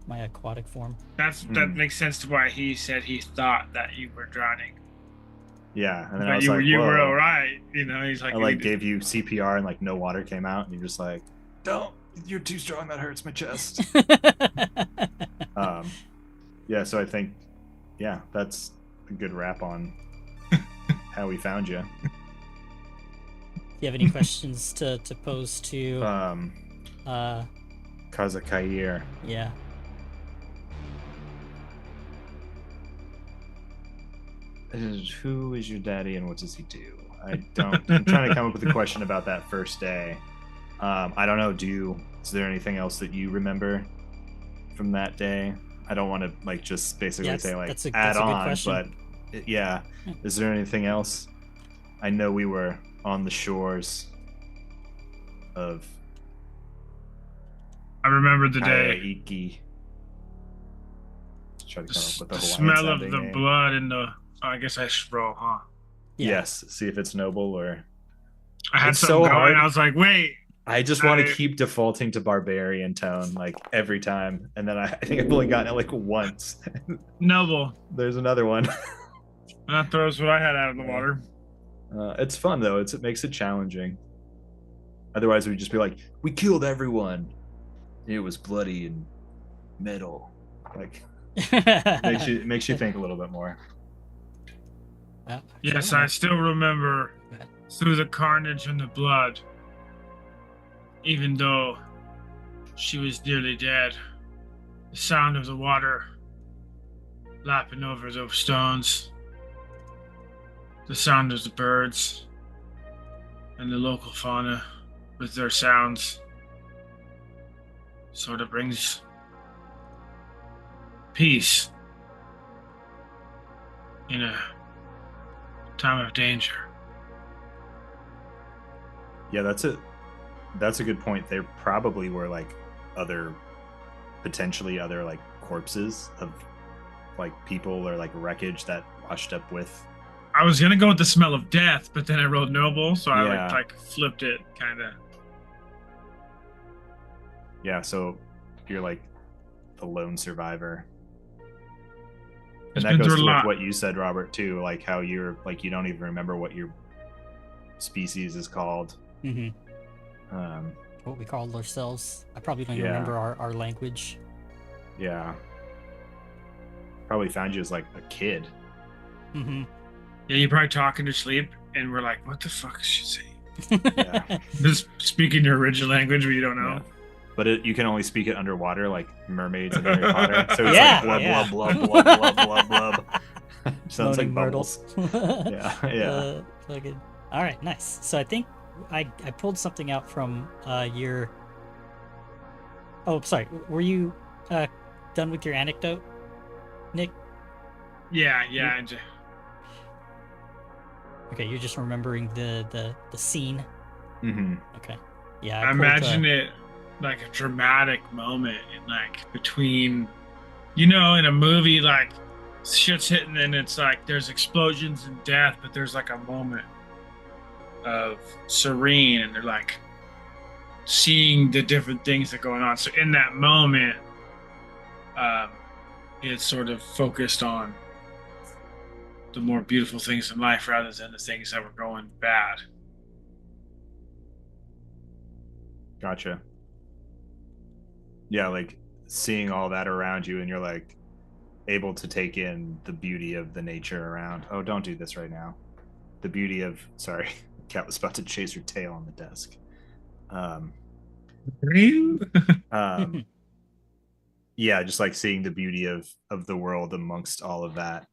my aquatic form. That makes sense to why he said he thought that you were drowning. Yeah, and then I But was you like, you were whoa. all right. You know, he's like, I like gave you CPR and like no water came out, and you're just like, don't, you're too strong. That hurts my chest. Yeah, so I think, yeah, that's a good wrap on how we found you. Do you have any questions to pose to Kazakair? Yeah. Who is your daddy and what does he do? I'm trying to come up with a question about that first day. I don't know. Is there anything else that you remember from that day? I don't want to like just basically say like add on, but yeah. Is there anything else? I know we were on the shores of. I remember the day. Iki. Try to come up with The a smell of the name. blood in the. I guess I should roll, huh? Yeah. Yes. See if it's noble or. I had something going. Hard. I was like, wait. I just want to keep defaulting to barbarian tone like every time, and then I think I've only gotten it like once. Noble. There's another one. That throws what I had out of the water. It's fun though. It makes it challenging. Otherwise, we'd just be like, we killed everyone. It was bloody and metal. Like, it makes you think a little bit more. Yes, I still remember through the carnage and the blood. Even though she was nearly dead, the sound of the water lapping over those stones, the sound of the birds, and the local fauna with their sounds sort of brings peace in a time of danger. Yeah, that's it. That's a good point. There probably were like potentially other like corpses of like people or like wreckage that washed up with. I was gonna go with the smell of death, but then I rolled noble, so yeah. I like flipped it kind of. Yeah, so you're like the lone survivor. And that goes to with what you said, Robert, too, like how you're like you don't even remember what your species is called. Mm-hmm. What we called ourselves. I probably don't even remember our language. Yeah. Probably found you as like a kid. Mm-hmm. Yeah, you're probably talking to sleep, and we're like, "What the fuck is she saying?" Yeah. Just speaking your original language, but you don't know. Yeah. But you can only speak it underwater, like mermaids in Harry Potter. So it's like blub, blub, blub, blub, blub, blub, blub. Sounds like bubbles. Yeah. Fucking. All right, nice. So I think I pulled something out from your. Oh, sorry. Were you done with your anecdote, Nick? Yeah. Okay, you're just remembering the scene. Mm-hmm. Okay. Yeah. I imagine it like a dramatic moment in like between, in a movie like shit's hitting and it's like there's explosions and death, but there's like a moment of serene and they're like seeing the different things that are going on. So in that moment, it's sort of focused on the more beautiful things in life rather than the things that were going bad. Gotcha. Yeah, like seeing all that around you and you're like able to take in the beauty of the nature around. Oh, don't do this right now. The beauty of, sorry, cat was about to chase her tail on the desk. Yeah, just like seeing the beauty of the world amongst all of that,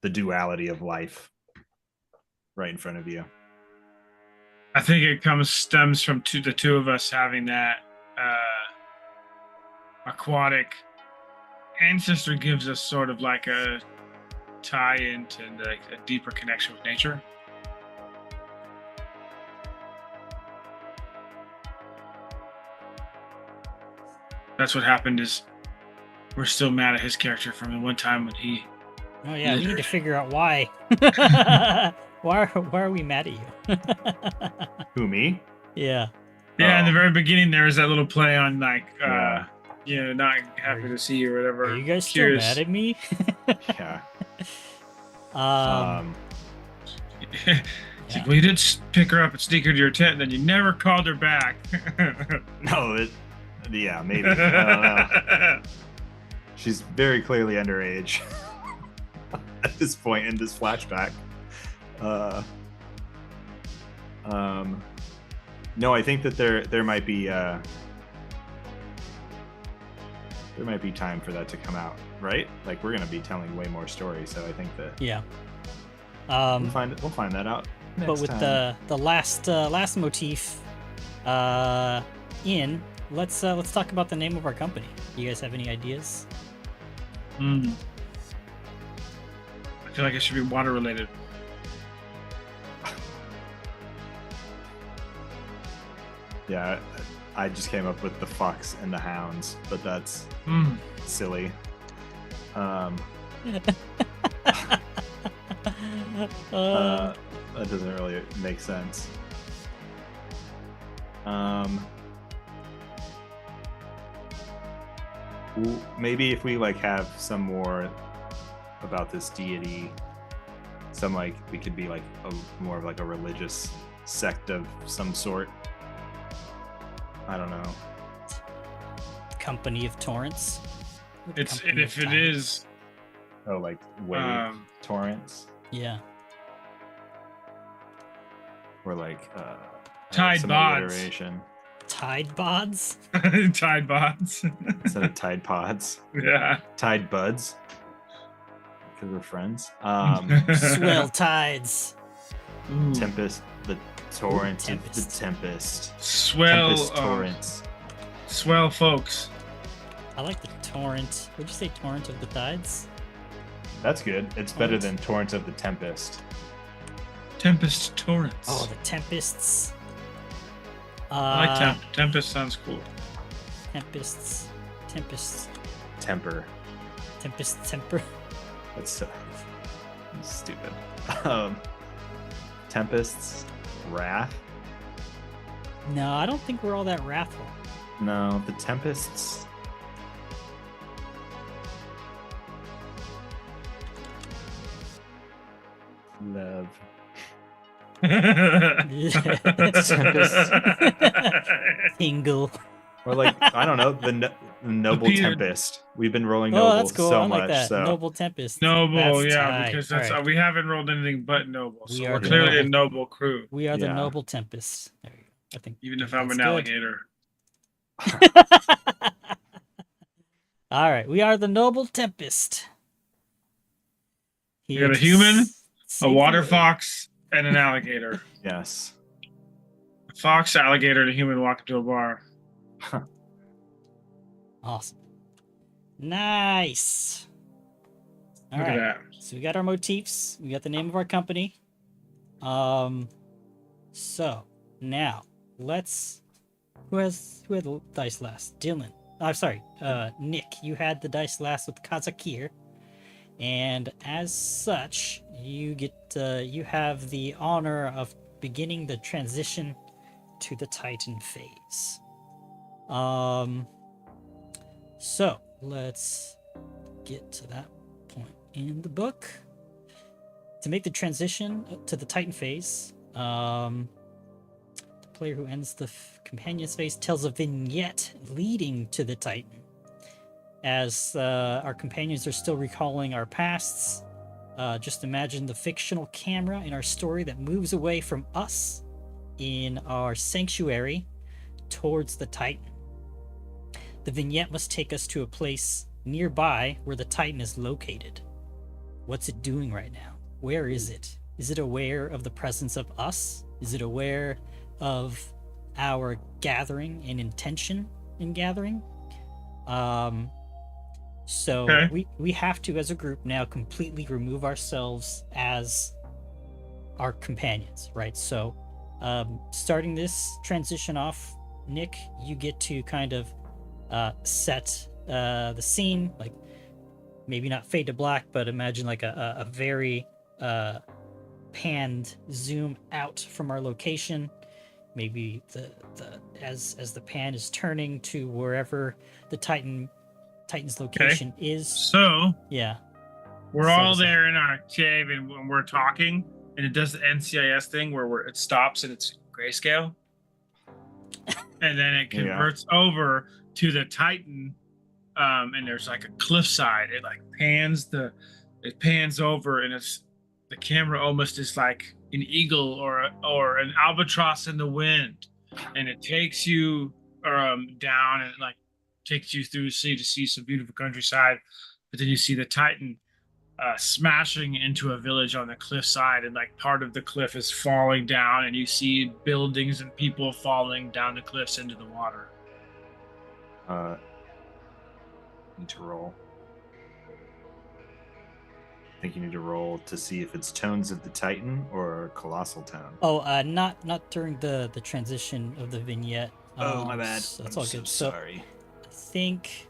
the duality of life right in front of you. I think it stems from the two of us having that aquatic ancestry gives us sort of like a tie into like a deeper connection with nature. that's what happened. Is we're still mad at his character from the one time when he. Oh yeah, we need to figure out why. Why are we mad at you? Who, me? Yeah. Yeah, in the Oh. very beginning, there was that little play on like, Yeah. not happy to see you or whatever. Are you guys still Curious. mad at me? Yeah. It's like, well, you did pick her up and sneak her to your tent, and then you never called her back. No, yeah, maybe. I don't know. She's very clearly underage at this point in this flashback. No, I think that there might be time for that to come out, right? Like, we're gonna be telling way more stories, so I think that Yeah. we'll find that out. But next with time. the last motif let's talk about the name of our company. You guys have any ideas? I feel like it should be water related. Yeah, I just came up with the Fox and the Hounds, but that's silly. That doesn't really make sense. Maybe if we like have some more about this deity, some like we could be like more of like a religious sect of some sort. I don't know. Company of Torrents. It's Company and if of it Tides. is, Oh, like wave torrents, Yeah. or like Tide some bods. alliteration Tide bods. Tide bods. instead of Tide Pods. Yeah. Tide Buds, because we're friends. Swell tides. Ooh. Tempest, the torrent, the Tempest. Tempest. Swell. Tempest torrents. Swell, folks. I like the torrent. Would you say torrent of the tides? That's good. It's better Torrent. than Torrent of the Tempest. Tempest torrents. Oh, the tempests. I like Tempest. Sounds cool. Tempests. Temper. Temper. That's so stupid. Tempests. Wrath. No, I don't think we're all that wrathful. No, the Tempests. Love. Tingle. Or like, I don't know, the Noble Peter- Tempest. We've been rolling Oh, Noble that's cool. so I like much. that. So Noble Tempest. Noble, That's yeah, tight. because that's Alright. we haven't rolled anything but noble, We so are we're the clearly a noble- noble crew. We are the Yeah. Noble Tempest. There you go. I think. Even if I'm that's an good. alligator. All right, we are the Noble Tempest. We got a human, a Save water the- fox, and an alligator. yes. A fox, alligator, and a human walk into a bar. Awesome. Nice. All Look right. at that. So we got our motifs. We got the name of our company. So now let's. Who had the dice last? Dylan. I'm sorry. Nick. You had the dice last with Kazakir, and as such, you get you have the honor of beginning the transition to the Titan phase. So let's get to that point in the book. To make the transition to the Titan phase, the player who ends the companion's phase tells a vignette leading to the Titan. As our companions are still recalling our pasts, just imagine the fictional camera in our story that moves away from us in our sanctuary towards the Titan. The vignette must take us to a place nearby where the Titan is located. What's it doing right now? Where is it? Is it aware of the presence of us? Is it aware of our gathering and intention in gathering? So Okay. we have to, as a group, now completely remove ourselves as our companions, right? So starting this transition off, Nick, you get to kind of set the scene, like maybe not fade to black, but imagine like a very panned zoom out from our location. Maybe the as the pan is turning to wherever the Titan's location is. So Yeah. we're So all to say. there in our cave, and when we're talking, and it does the NCIS thing where it stops and it's grayscale, and then it converts over to the Titan, and there's like a cliffside. It like pans over, and it's the camera almost is like an eagle or an albatross in the wind, and it takes you down and like takes you through the sea to see some beautiful countryside, but then you see the Titan smashing into a village on the cliffside, and like part of the cliff is falling down, and you see buildings and people falling down the cliffs into the water. Need to roll. I think you need to roll to see if it's Tones of the Titan or Colossal Tone. Oh, not during the transition of the vignette. Oh, my bad. So that's I'm all good. so So sorry. I think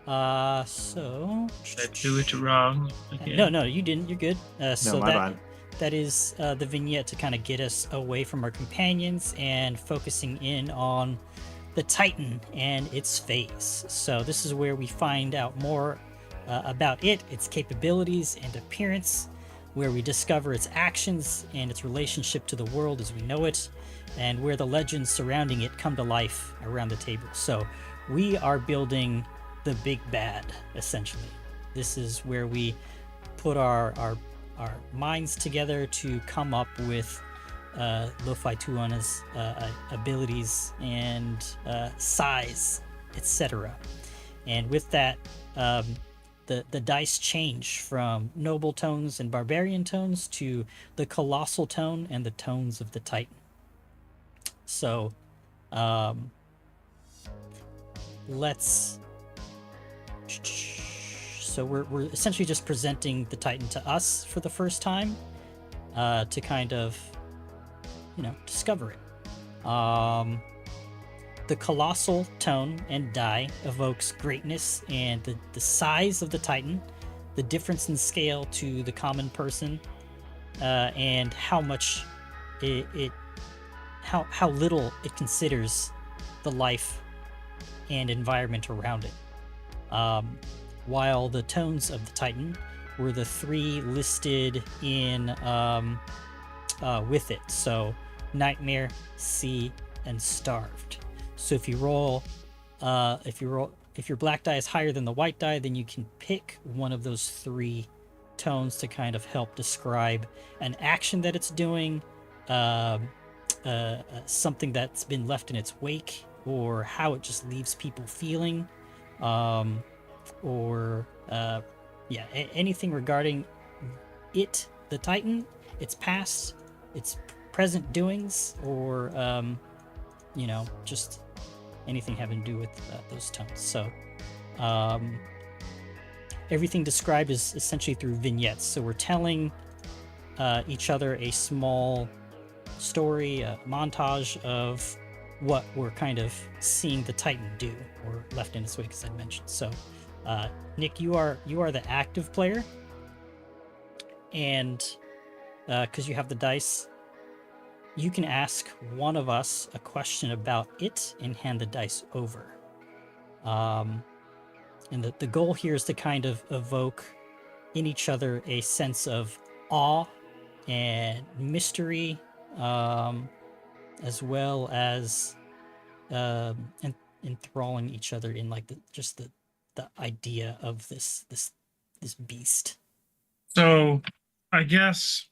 so Did I do it wrong again? no, you didn't. You're good. So my bad. that is the vignette to kind of get us away from our companions and focusing in on the Titan and its phase. So this is where we find out more about it, its capabilities and appearance, where we discover its actions and its relationship to the world as we know it, and where the legends surrounding it come to life around the table. So we are building the big bad, essentially. This is where we put our minds together to come up with Lo-Fi Tuana's abilities and size, etc. And with that, the dice change from noble tones and barbarian tones to the colossal tone and the tones of the Titan. So we're essentially just presenting the Titan to us for the first time, to kind of, discover it. The colossal tone and die evokes greatness and the size of the Titan, the difference in scale to the common person, and how much how little it considers the life and environment around it. While the tones of the Titan were the three listed in with it. So Nightmare, Sea, and Starved. So if your black die is higher than the white die, then you can pick one of those three tones to kind of help describe an action that it's doing, something that's been left in its wake, or how it just leaves people feeling, anything regarding it, the Titan, its past, its present doings, or just anything having to do with those tones. So everything described is essentially through vignettes. So we're telling each other a small story, a montage of what we're kind of seeing the Titan do, or left in its wake, as I mentioned. So Nick, you are the active player, and because you have the dice, you can ask one of us a question about it and hand the dice over. And the goal here is to kind of evoke in each other a sense of awe and mystery, as well as enthralling each other in like the idea of this beast. So I guess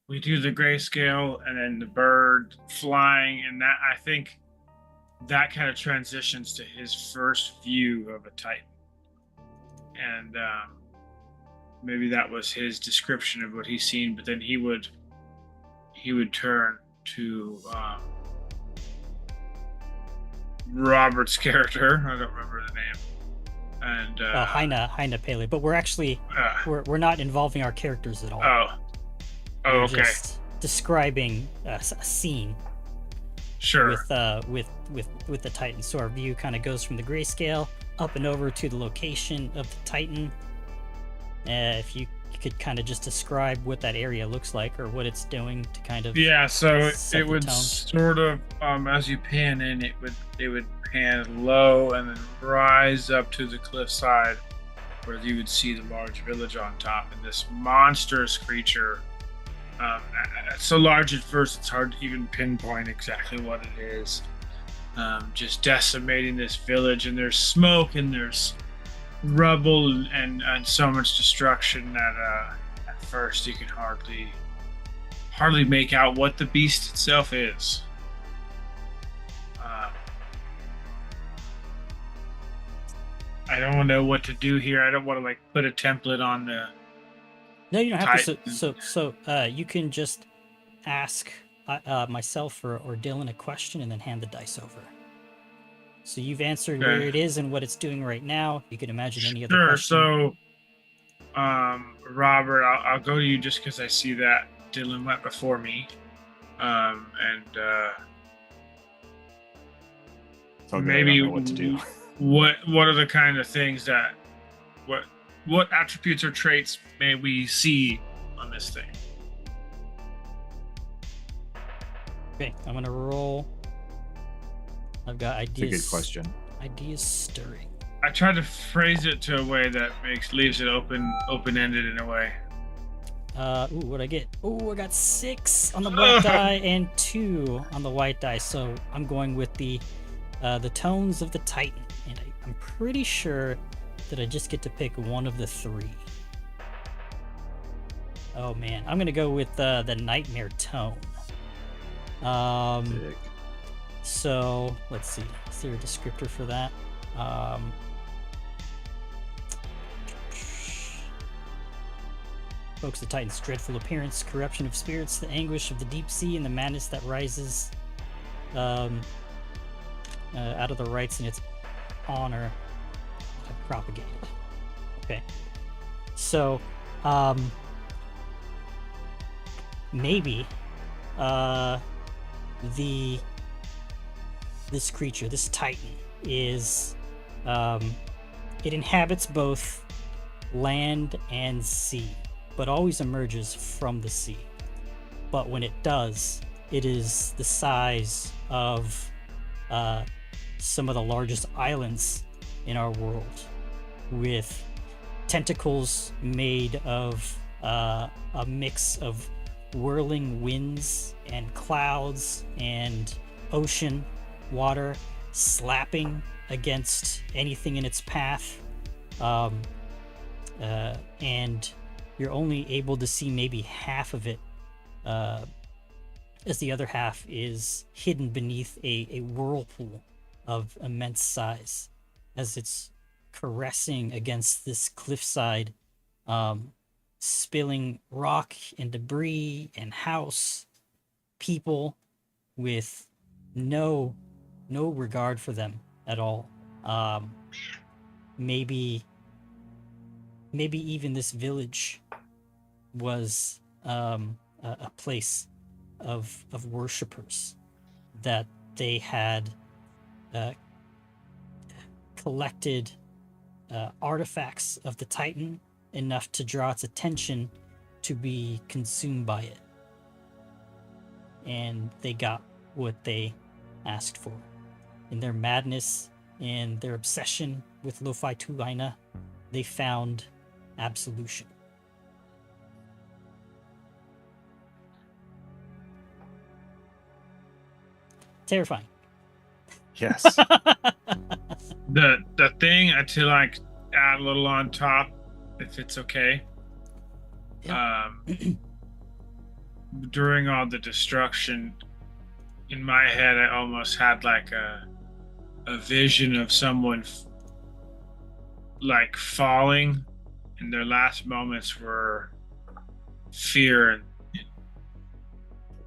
we do the grayscale and then the bird flying, and that, I think that kind of transitions to his first view of a Titan. And maybe that was his description of what he's seen, but then he would turn to Robert's character. I don't remember the name. And Haina Pele, but we're actually we're not involving our characters at all. Oh, we're okay. Just describing a scene. Sure. with the Titan. So our view kind of goes from the grayscale up and over to the location of the Titan. If you could kind of just describe what that area looks like or what it's doing to kind of Yeah, so set it the would tone. sort of as you pan in, it would pan low and then rise up to the cliffside where you would see the large village on top, and this monstrous creature. It's so large at first it's hard to even pinpoint exactly what it is. Just decimating this village, and there's smoke and there's rubble and so much destruction that at first you can hardly make out what the beast itself is. I don't know what to do here. I don't want to put a template on the. No, you don't have to. Titan. So you can just ask myself or Dylan a question and then hand the dice over. So you've answered Okay. where it is and what it's doing right now. You can imagine any other Sure. question. So, Robert, I'll go to you just because I see that Dylan went before me, and So good, maybe I don't know what to do. What are the kind of things that what attributes or traits may we see on this thing? Okay, I'm gonna roll. I've got ideas. It's a good question. Ideas stirring. I tried to phrase it to a way that leaves it open-ended in a way. What'd I get? Oh, I got 6 on the black die and 2 on the white die. So I'm going with the tones of the Titan, and I'm pretty sure that I just get to pick one of the 3. Oh man, I'm gonna go with the nightmare tone. Sick. So let's see. Is there a descriptor for that? Evokes the Titan's dreadful appearance, corruption of spirits, the anguish of the deep sea, and the madness that rises out of the rites in its honor propagated. Okay. So, maybe this creature, this Titan, is it inhabits both land and sea, but always emerges from the sea. But when it does, it is the size of some of the largest islands in our world, with tentacles made of a mix of whirling winds and clouds and ocean water slapping against anything in its path, and you're only able to see maybe half of it, as the other half is hidden beneath a whirlpool of immense size, as it's caressing against this cliffside, spilling rock and debris and house people with no regard for them at all. Maybe even this village was a place of worshippers, that they had collected artifacts of the Titan enough to draw its attention to be consumed by it, and they got what they asked for. In their madness and their obsession with Lo-Fi Tulaina, they found absolution. Terrifying. Yes. The thing to add a little on top, if it's okay. Yeah. During all the destruction, in my head, I almost had a vision of someone falling, and their last moments were fear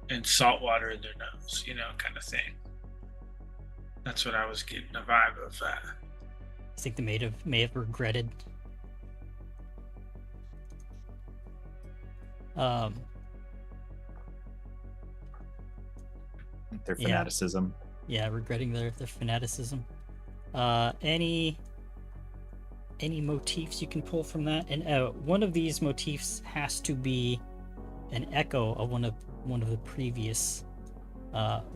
and salt water in their nose, kind of thing. That's what I was getting a vibe of that. I think they may have regretted. Their Yeah. fanaticism. Yeah, regretting their fanaticism. Any motifs you can pull from that? And one of these motifs has to be an echo of one of the previous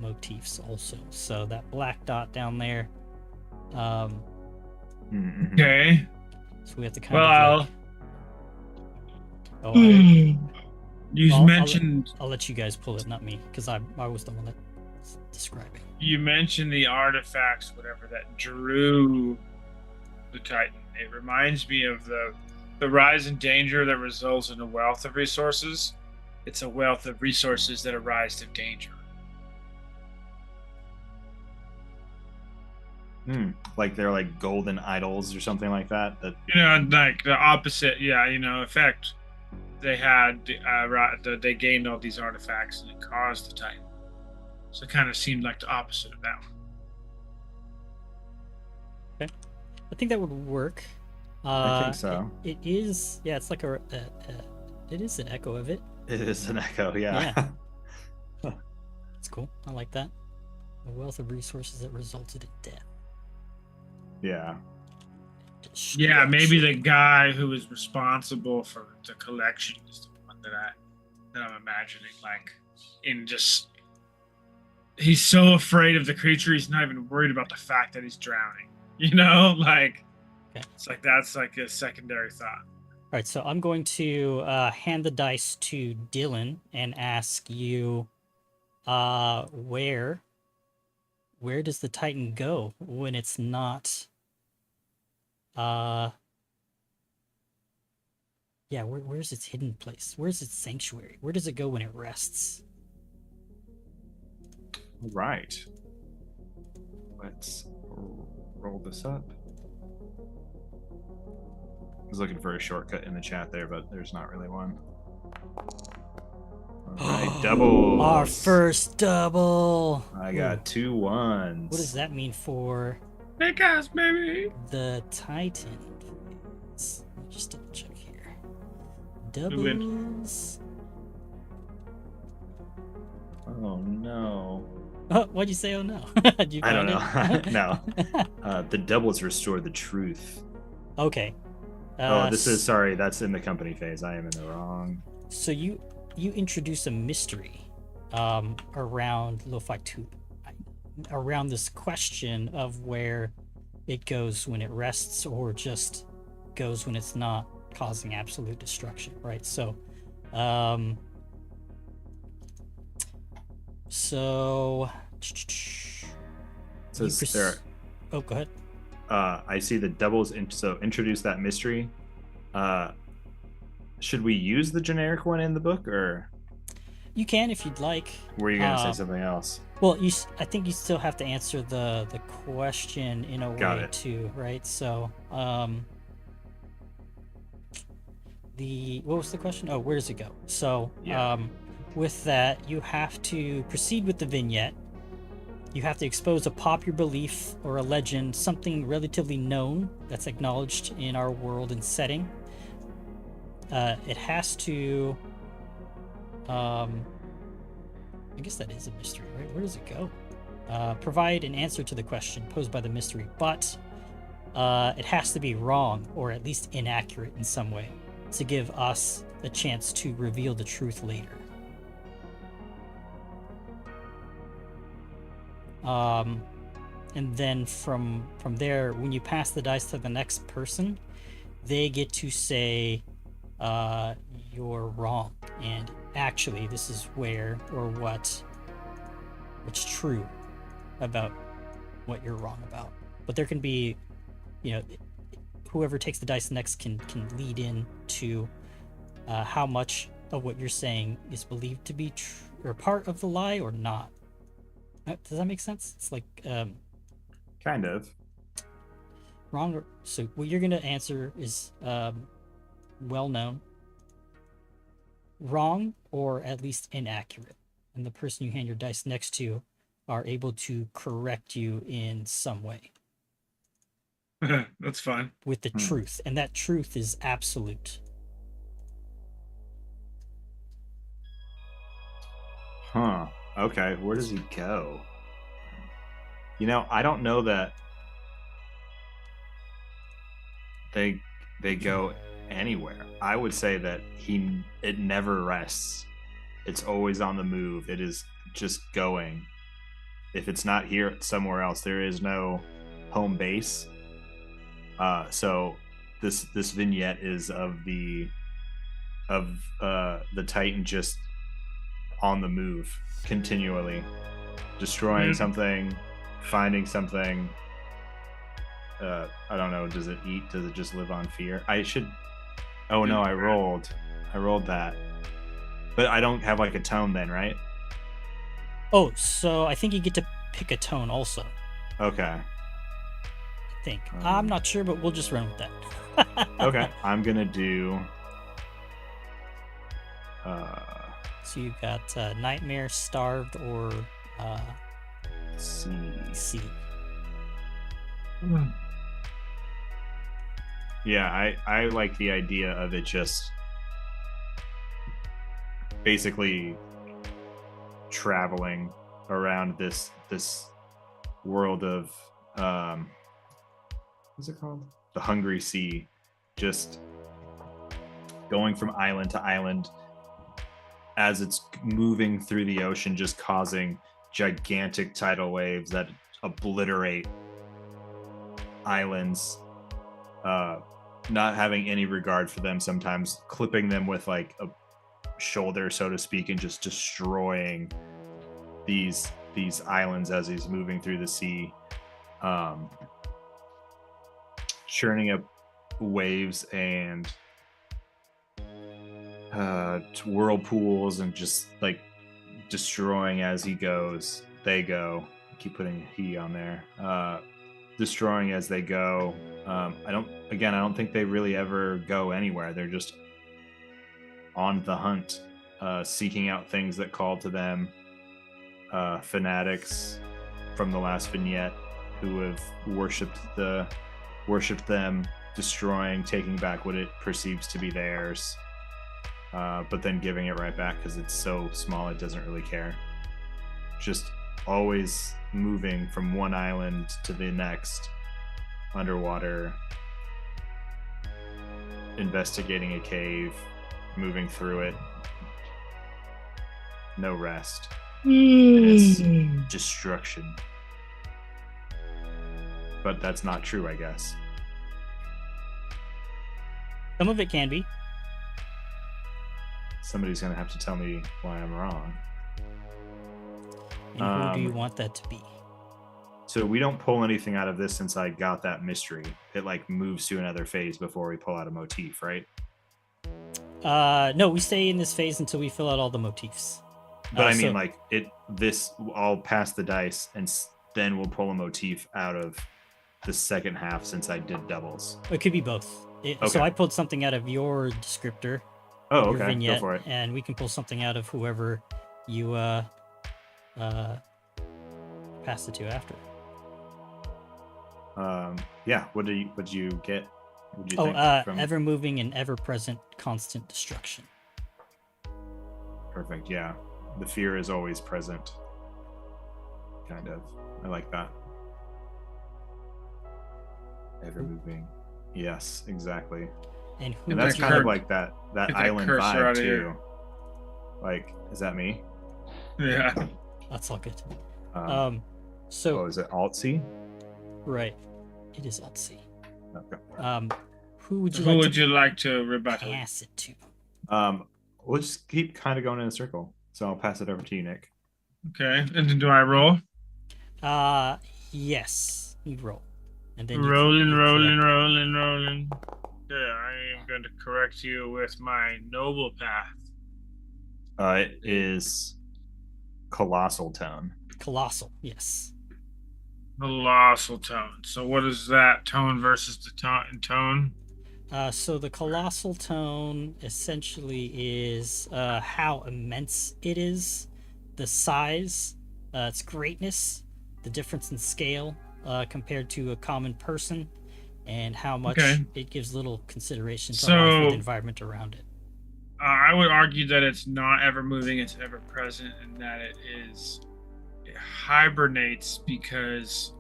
motifs also. So that black dot down there. Mm-hmm. Okay. So we have to kind Well, of like, you I'll mentioned let you guys pull it, not me, because I was the one that's describing. you mentioned the artifacts, whatever that drew the Titan. It reminds me of the rise in danger that results in a wealth of resources. It's a wealth of resources that arise to danger. Like they're like golden idols or something like that. That Like the opposite. Yeah, effect. They had they gained all these artifacts and it caused the Titan. So it kind of seemed like the opposite of that one. Okay, I think that would work. I think so. It is. Yeah, it's like it is an echo of it. It is an echo. Yeah. It's cool. I like that. A wealth of resources that resulted in death. Yeah. Yeah, maybe the guy who was responsible for the collection is the one that I'm imagining. Like, he's so afraid of the creature, he's not even worried about the fact that he's drowning. Like, okay. It's like that's like a secondary thought. All right, so I'm going to hand the dice to Dylan and ask you, where does the Titan go when it's not? Yeah, where's its hidden place? Where's its sanctuary? Where does it go when it rests? Right. Let's roll this up. I was looking for a shortcut in the chat there, but there's not really one. All right, doubles. Our first double. I got 2 1s. What does that mean for Big ass, baby. the Titan? Let's just double check here. win. Doubles. Oh no. Oh, why'd you say? Oh no. Did you I don't find know. it? No. The doubles restore the truth. Okay. That's in the company phase. I am in the wrong. So you introduce a mystery around Lo-Fi 2, around this question of where it goes when it rests or just goes when it's not causing absolute destruction, right? So Says there. Oh, go ahead. I see the doubles. So introduce that mystery. Should we use the generic one in the book, or You can if you'd like. were you gonna say something else? Well, I think you still have to answer the question in a way it. too, right? So, what was the question? Oh, where does it go? So, Yeah. with that, you have to proceed with the vignette. You have to expose a popular belief or a legend, something relatively known that's acknowledged in our world and setting. It has to. I guess that is a mystery, right? Where does it go? Provide an answer to the question posed by the mystery, but it has to be wrong or at least inaccurate in some way to give us a chance to reveal the truth later. And then from there, when you pass the dice to the next person, they get to say you're wrong, and actually this is where or what's true about what you're wrong about. But there can be, whoever takes the dice next can lead in to how much of what you're saying is believed to be true or part of the lie or not. Does that make sense? It's like Kind of. wrong or so what you're gonna answer is well known, wrong, or at least inaccurate, and the person you hand your dice next to are able to correct you in some way That's fine. with the truth, and that truth is absolute. Huh. Okay, where does he go? I don't know that they go anywhere. I would say that it never rests. It's always on the move. It is just going. If it's not here, it's somewhere else. There is no home base. So this vignette is of the Titan just on the move continually, destroying something, finding something. I don't know. Does it eat? Does it just live on fear? Oh no, I rolled that, but I don't have like a tone then, right? Oh, so I think you get to pick a tone also. Okay. I think. I'm not sure, but we'll just run with that. Okay, I'm gonna do. So you've got Nightmare, Starved, or C. Yeah, I like the idea of it just basically traveling around this world of what's it called? The Hungry Sea, just going from island to island as it's moving through the ocean, just causing gigantic tidal waves that obliterate islands, not having any regard for them, sometimes clipping them with like a shoulder, so to speak, and just destroying these islands as he's moving through the sea, churning up waves and whirlpools, and just like destroying as he goes. They go. Keep putting he on there. Destroying as they go. I don't think they really ever go anywhere. They're just on the hunt, seeking out things that call to them. Fanatics from the last vignette who have worshipped them, destroying, taking back what it perceives to be theirs, but then giving it right back because it's so small it doesn't really care. Just always moving from one island to the next, underwater, investigating a cave, moving through it, no rest. It's destruction. But that's not true, I guess. Some of it can be. Somebody's gonna have to tell me why I'm wrong. And who do you want that to be? So we don't pull anything out of this since I got that mystery. It like moves to another phase before we pull out a motif, right? No, we stay in this phase until we fill out all the motifs. But I mean, like I'll pass the dice and then we'll pull a motif out of the second half since I did doubles. It could be both. Okay. So I pulled something out of your descriptor. Oh, okay. Vignette, go for it. And we can pull something out of whoever you pass it to after. Yeah. What did you get? What did you think from... ever moving and ever present constant destruction. Perfect. Yeah. The fear is always present. Kind of. I like that. Ever moving. Yes, exactly. And that's kind of like that island vibe too. Here. Like, is that me? Yeah. That's all good. So is it Alt-C? Right. It is Alt-C. Okay. Who would you like to rebuttal? Pass it to? We'll just keep kind of going in a circle. So I'll pass it over to you, Nick. Okay. And then do I roll? Yes. You roll. And then rolling. Okay, I am going to correct you with my noble path. It is colossal tone. Colossal, yes. Colossal tone. So what is that tone versus the tone? So the colossal tone essentially is how immense it is, the size, its greatness, the difference in scale compared to a common person, and how much it gives little consideration to the environment around it. I would argue that it's not ever moving; it's ever present, and that it hibernates because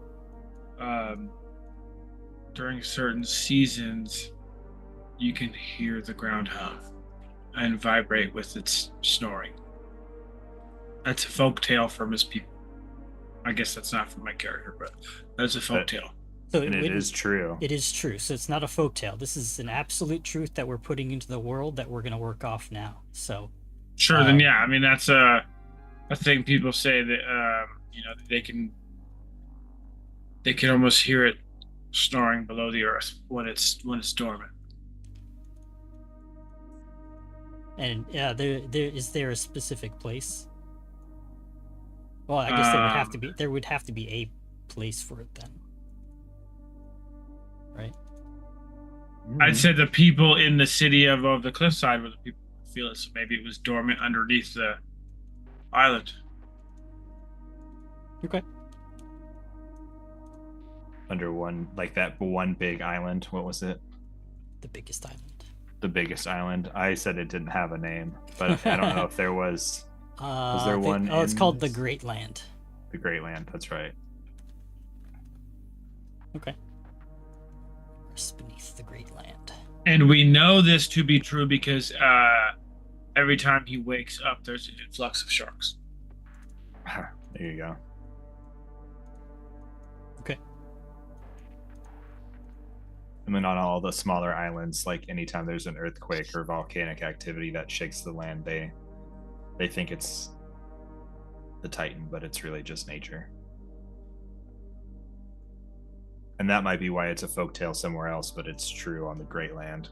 during certain seasons you can hear the ground hum and vibrate with its snoring. That's a folk tale from his people. I guess that's not from my character, but that's a folk tale. So And it is true. It is true. So it's not a folktale. This is an absolute truth that we're putting into the world that we're going to work off now. So Sure, then yeah. I mean, that's a thing people say that they can almost hear it snoring below the earth when it's dormant. And is there a specific place? Well, I guess there would have to be a place for it then. Right? I'd say the people in the city of the cliffside were the people who feel it, so maybe it was dormant underneath the island. Okay. Under that one big island. What was it? The biggest island. The biggest island. I said it didn't have a name, but I don't know if there was. Was there one? Oh, it's called the Great Land. The Great Land. That's right. Okay. Beneath the Great Land. And we know this to be true because every time he wakes up, there's an influx of sharks. There you go. Okay. And then on all the smaller islands, like anytime there's an earthquake or volcanic activity that shakes the land, they think it's the Titan, but it's really just nature. And that might be why it's a folktale somewhere else, but it's true on the Great Land.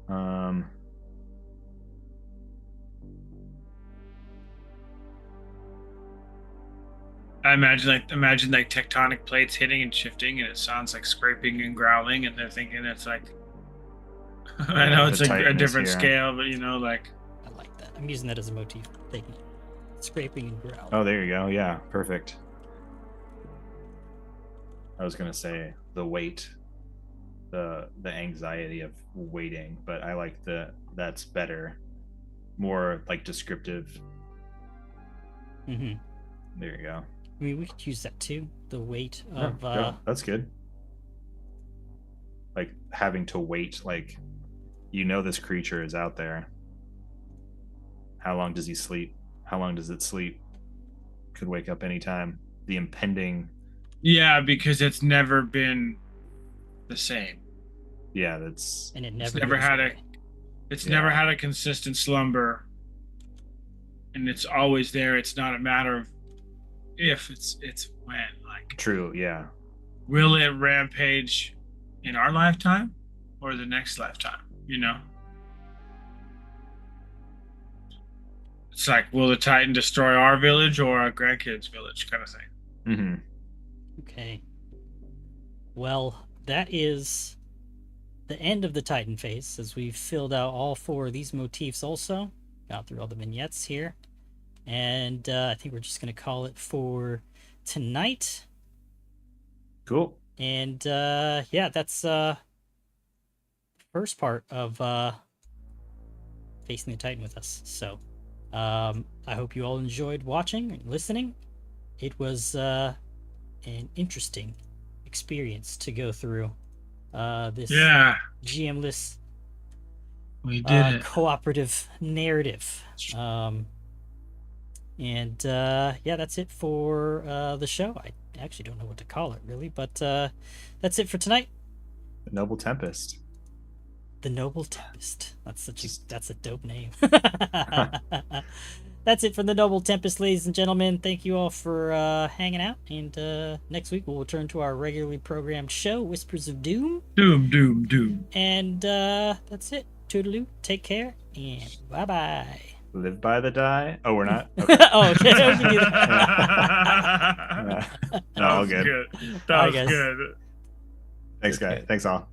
I imagine like tectonic plates hitting and shifting, and it sounds like scraping and growling, and they're thinking it's like I know it's a different scale, but like I like that. I'm using that as a motif. Thank you. Scraping and growling. Oh, there you go. Yeah, perfect. I was gonna say the weight, the anxiety of waiting, but I like that's better, more like descriptive. Mm-hmm. There you go. I mean, we could use that too. The weight of. Yeah, that's good. Like having to wait, like this creature is out there. How long does he sleep? How long does it sleep? Could wake up anytime. The impending. Yeah, because it's never been the same. Yeah, that's. And it's never had a consistent slumber, and it's always there. It's not a matter of if, it's when. Like true, yeah. Will it rampage in our lifetime or the next lifetime? It's like, will the Titan destroy our village or our grandkids' village, kind of thing. Mm-hmm. Okay. Well, that is the end of the Titan phase, as we've filled out all 4 of these motifs also. Got through all the vignettes here. And I think we're just going to call it for tonight. Cool. And yeah, that's the first part of Facing the Titan with us. So I hope you all enjoyed watching and listening. It was an interesting experience to go through this GMless cooperative narrative. And yeah, that's it for the show. I actually don't know what to call it really, but that's it for tonight. The Noble Tempest. The Noble Tempest. That's a dope name. That's it from the Noble Tempest, ladies and gentlemen. Thank you all for hanging out. And next week we'll return to our regularly programmed show, Whispers of Doom. Doom. And that's it. Toodaloo. Take care. And bye-bye. Live by the die. Oh, we're not? Okay. Oh, okay. We can do that. No, all good. That was good. Thanks, guys. Thanks, all.